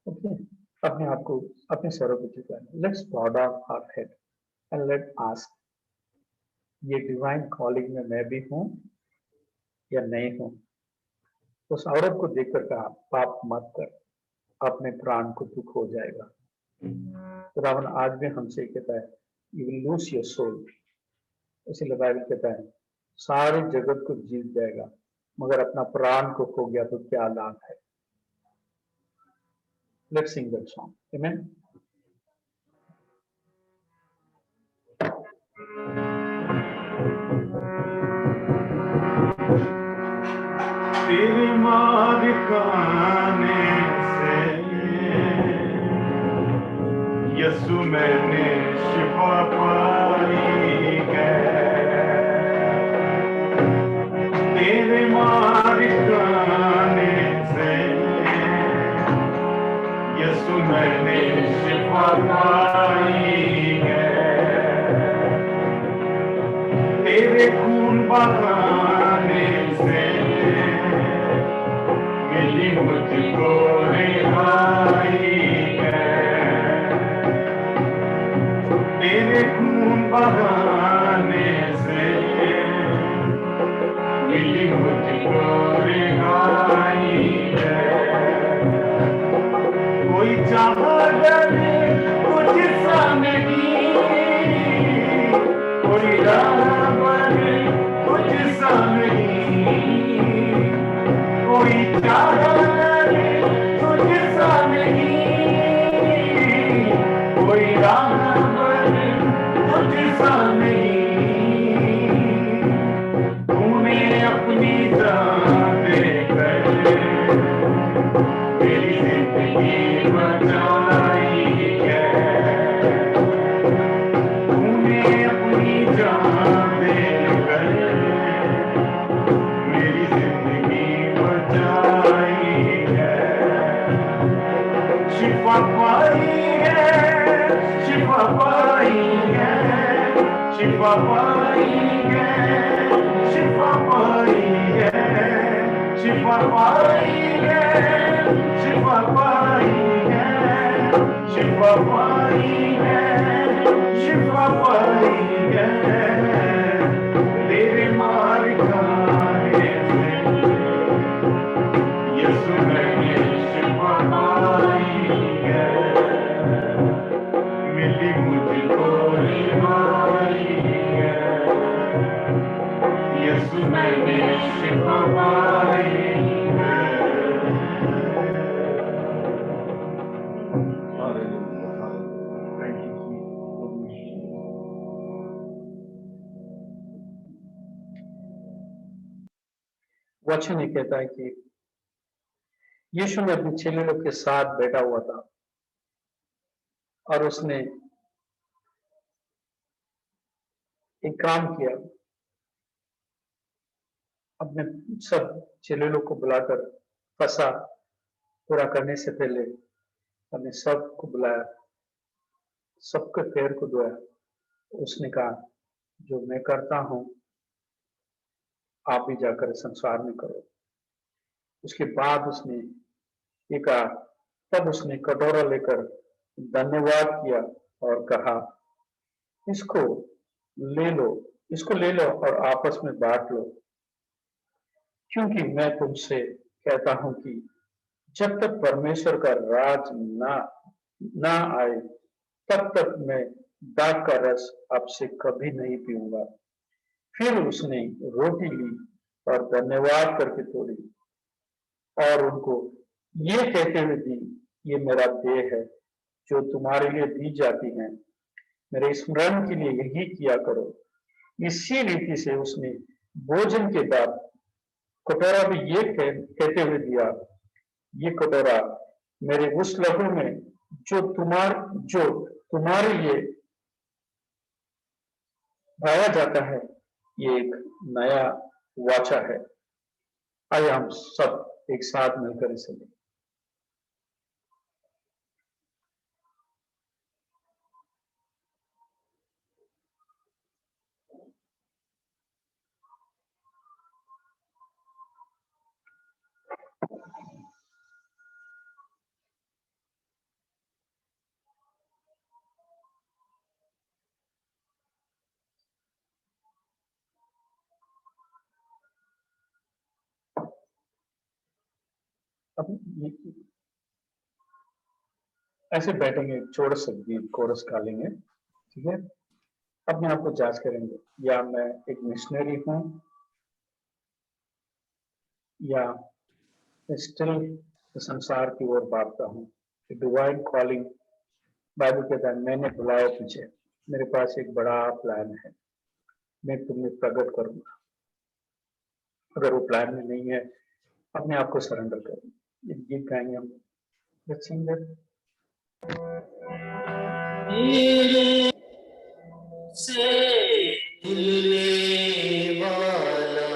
ओके, अपने आप को अपने सरों को झुकाएं। Let's bow down our head and let ask, ये डिवाइन कॉलिंग में मैं भी हूँ या नहीं हूँ? उस औरत को देखकर कहा, पाप मत कर, अपने प्राण को दुख हो जाएगा। खुदावन आज भी हमसे कहता है, you will lose your soul. इसलिए बाइबल कहता है, सारे जगत को जीत जाएगा मगर अपना प्राण को खो गया तो क्या लाभ है? Let's sing that song. Amen. तेरे मार खाने से यसु मैंने शिफा पाई है। तेरे मार खाने से यसु मैंने शिफा पाई है। तेरे खून बहाने से मिली मुझको रिहाई है। तेरे खून बहाने से मिली मुझको रिहाई है। कोई चाहत तुझसा नहीं, कोई रावण तुझसा नहीं, कोई चाहत तुझसा नहीं, कोई रावण तुझसा नहीं। तूने अपनी जान देकर मेरी जिंदगी बचाई है। तूने अपनी जान देकर मेरी जिंदगी बचाई है। शिफा पाई है, शिफा पाई है, शिफा पाई है, शिफा पाई है, शिफा पाई है, शिफा पाई है, शिफा पाई है, शिफा पाई है। तेरे मार खाने से यसु मैंने शिफा पाई है। मिली मुझको रिहाई है। यसु मैंने शिफा पाई है। Thank you, Jesus. वचन ये कहता है कि यीशु ने अपने चेलों के साथ बैठा हुआ था और उसने एक काम किया, अपने सब चेलों को बुलाकर फसा पूरा करने से पहले अपने सबको बुलाया, सबके पैर को धोया। उसने कहा, जो मैं करता हूं आप भी जाकर संसार में करो। उसके बाद उसने ये कहा, तब उसने कटोरा लेकर धन्यवाद किया और कहा, इसको ले लो और आपस में बांट लो, क्योंकि मैं तुमसे कहता हूं कि जब तक परमेश्वर का राज ना आए तब तक मैं दाख का रस आपसे कभी नहीं पीऊंगा। फिर उसने रोटी ली और धन्यवाद करके तोड़ी और उनको ये कहते हुए दी, ये मेरा देह है जो तुम्हारे लिए दी जाती है, मेरे स्मरण के लिए यही किया करो। इसी रीति से उसने भोजन के बाद कटोरा भी ये कहते हुए दिया, ये कटोरा मेरे उस लहू में जो तुम्हारे लिए बहाया जाता है, ये एक नया वाचा है। आइए हम सब एक साथ मिलकर इसे लें। अब ऐसे बैठेंगे, छोड़ सकती कोरस गा लेंगे, ठीक है। अपने आप को जांच करेंगे, या मैं एक मिशनरी हूं या स्टिल संसार की ओर भागता हूं। डिवाइन कॉलिंग, बाइबल कहता है मैंने बुलाया तुझे, मेरे पास एक बड़ा प्लान है, मैं तुम्हें प्रकट करूंगा। अगर वो प्लान में नहीं है, अपने आप को सरेंडर करें। ये गीत गाएंगे हम। Let's sing that. से मिलने वाला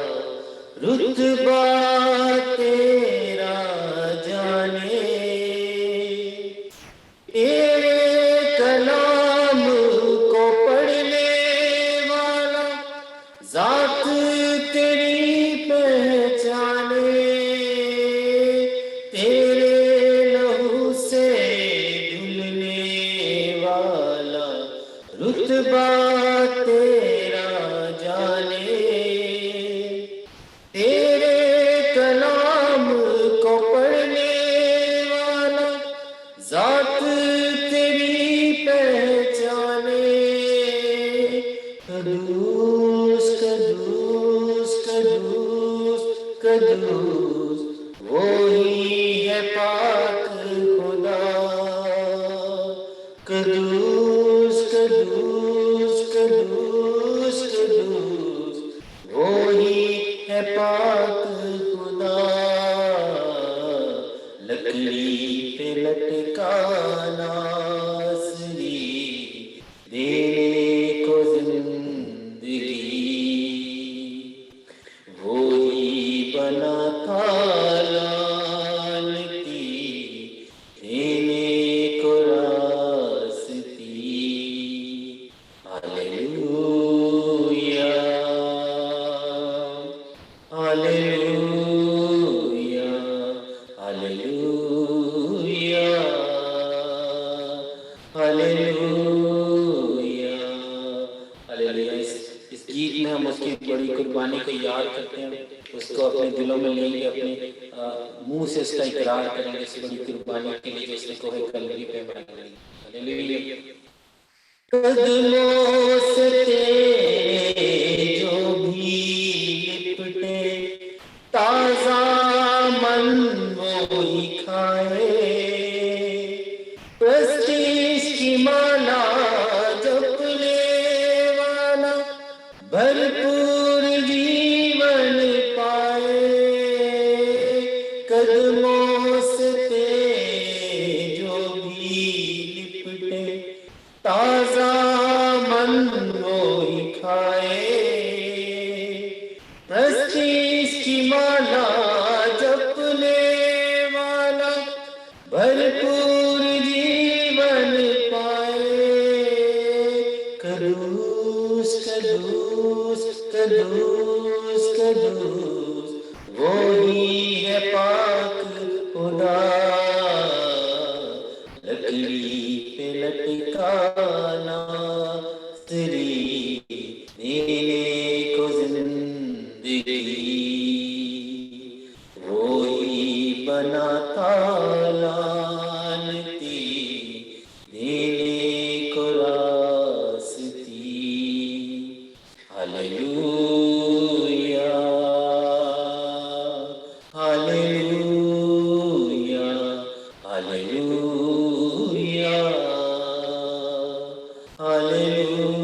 रुतबा तेरा जाने, तेरे कलाम को पढ़ने वाला जात तेरी पहचाने, तेरे लहू से धुलने वाला रुतबा तेरा जाने, तेरे कलाम को पढ़ने वाला जात तेरी पहचाने। कदूस कदूस कदूस कदूस वो ही है पाक खुदा। कदूस कदूस कदूस कदूस वो ही है पाक खुदा। लकड़ी पे लटका नासरी देने को जिंदगी, वो ही बना था लानती देने को रास्ती। Hallelujah hallelujah hallelujah hallelujah hallelujah. इस गीत में हम उसकी बड़ी कुर्बानी को याद करते हैं, उसको अपने दिलों में लेंगे, अपने मुंह से उसका इकरार करेंगे इस बड़ी कुर्बानी के लिए जो उसने कोहे कलवरी पे मरी। हालेलुया। कदमों से तेरे जो भी लिपटे, ताजा मन वो ही खाए। प्रेस्टीज की माला जपने वाला भरपूर जीवन पाए। कदमों से तेरे जो भी लिपटे, ताजा मन वो ही खाए। प्रेस्टीज की माला जपने वाला भरपूर जीवन पाए। कदूस कदूस कदूस कदूस वो ही है पाक खुदा। लकड़ी पे लटका नासरी देने को जिंदगी, वो ही बना था लानती देने को रास्ती। Hallelujah hallelujah hallelujah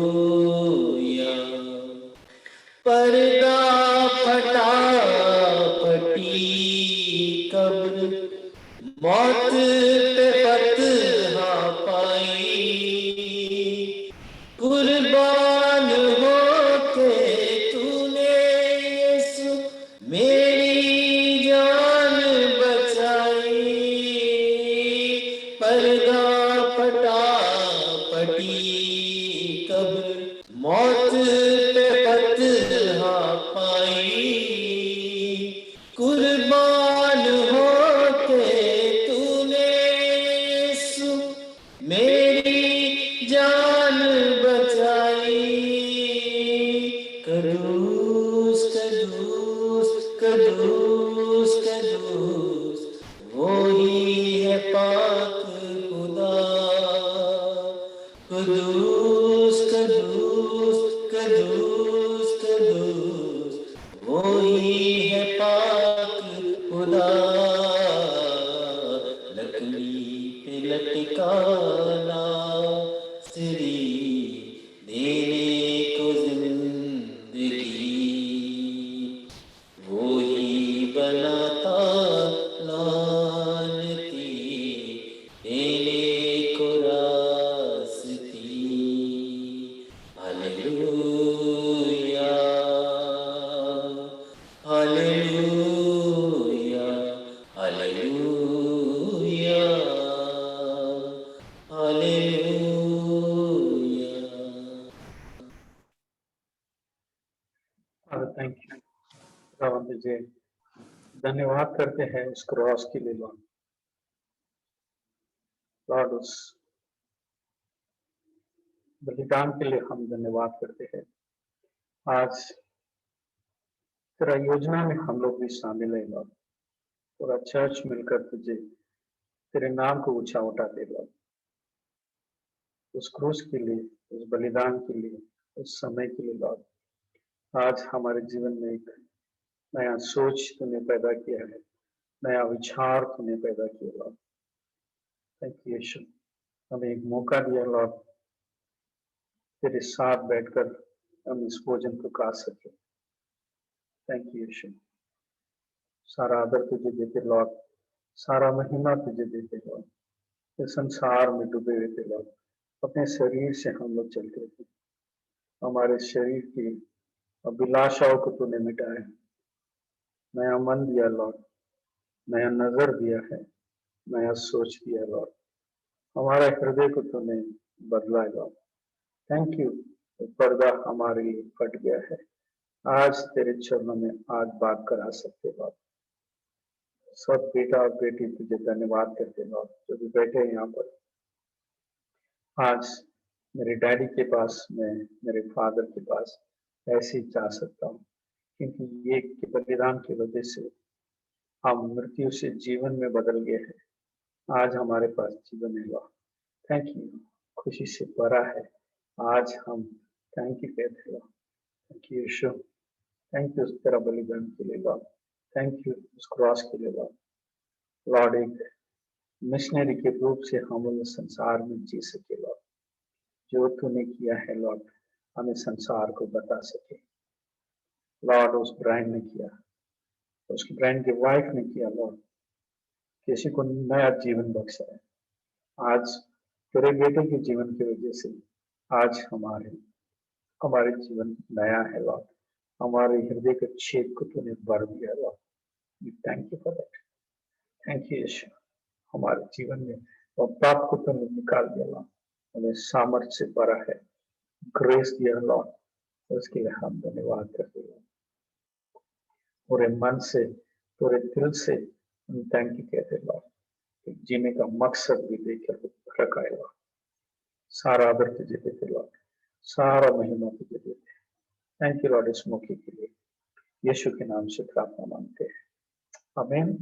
hallelujah. पर्दा फटा फटी कब्र, मौत पे फतहा पाई। कुर्बान होके तूने यीशु मेरी जान बचाई। पर्दा फटा फटी कब्र, मौत पे फतहा पाई। कुर्बान होके तूने लकड़ी पे लटकाना, श्री देने को जिंदगी, वो ही बनाता लानती, देने को रास्ती। Hallelujah, hallelujah, hallelujah, hallelujah. Father, thank you. खुदावंद जी, धन्यवाद करते हैं उस क्रॉस के लिए लॉर्ड। लॉर्ड, उस बलिदान के लिए हम धन्यवाद करते हैं। आज तेरा योजना में हम लोग भी शामिल है लॉर्ड। पूरा चर्च मिलकर तुझे तेरे नाम को ऊंचा उठाते लॉर्ड। उस क्रूस के लिए, उस बलिदान के लिए, उस समय के लिए लॉर्ड। आज हमारे जीवन में एक नया सोच तूने पैदा किया है, नया विचार तूने पैदा किया लॉर्ड। थैंक यू यीशु, हमें एक मौका दिया लॉर्ड, तेरे साथ बैठकर हम इस भोजन को खा सके। थैंक यू यीशु, सारा आदर तुझे देते लॉर्ड, सारा महिमा तुझे देते लॉर्ड। इस संसार में डूबे हुए थे लॉर्ड, अपने शरीर से हम लोग चलते थे, हमारे शरीर की अभिलाषाओं को तूने मिटाया, नया मन दिया लॉर्ड, नया नजर दिया है, नया सोच दिया लॉर्ड, हमारे हृदय को तूने बदला लॉर्ड। थैंक यू, पर्दा हमारे लिए फट गया है, आज तेरे चरणों में आज बात करा सकते लॉर्ड। सब बेटा और बेटी तुझे धन्यवाद करते लॉर्ड, जो भी बैठे हैं यहाँ पर। आज मेरे डैडी के पास, मैं मेरे फादर के पास ऐसे ही जा सकता हूँ, क्योंकि ये के बलिदान की वजह से हम मृत्यु से जीवन में बदल गए हैं। आज हमारे पास जीवन है लॉर्ड। थैंक यू, खुशी से भरा है आज हम थैंक यू कहते हैं lord. Thank you Yeshu, thank you तेरा बलिदान के लिए लॉर्ड, थैंक यू उस क्रॉस के लिए लॉर्ड। लॉर्ड, एक मिशनरी के रूप से हम इस संसार में जी सके लॉर्ड, जो तूने किया है लॉर्ड, हमें संसार को बता सके लॉर्ड। उस ब्रांड ने किया, उसकी ब्रांड की वाइफ ने किया लॉर्ड, किसी को नया जीवन बख्शा है। आज तेरे बेटे के जीवन की वजह से आज हमारे जीवन नया है लॉर्ड, हमारे हृदय के छेद को तूने भर दिया lord. We thank you for that. Thank you Yeshu, हमारे जीवन में और पाप को तूने निकाल दिया लॉर्ड, हमें सामर्थ्य से भरा है, ग्रेस दिया लॉर्ड, उसके लिए हम धन्यवाद करते हैं। पूरे मन से, पूरे दिल से हम थैंक यू कहते हैं लॉर्ड, जीने का मकसद भी देकर रखा है लॉर्ड। सारा आदर तुझे देते लॉर्ड, सारा महिमा तुझे देते। थैंक यू लॉर्ड इस मौके के लिए, यीशु के नाम से प्रार्थना मांगते हैं, आमीन।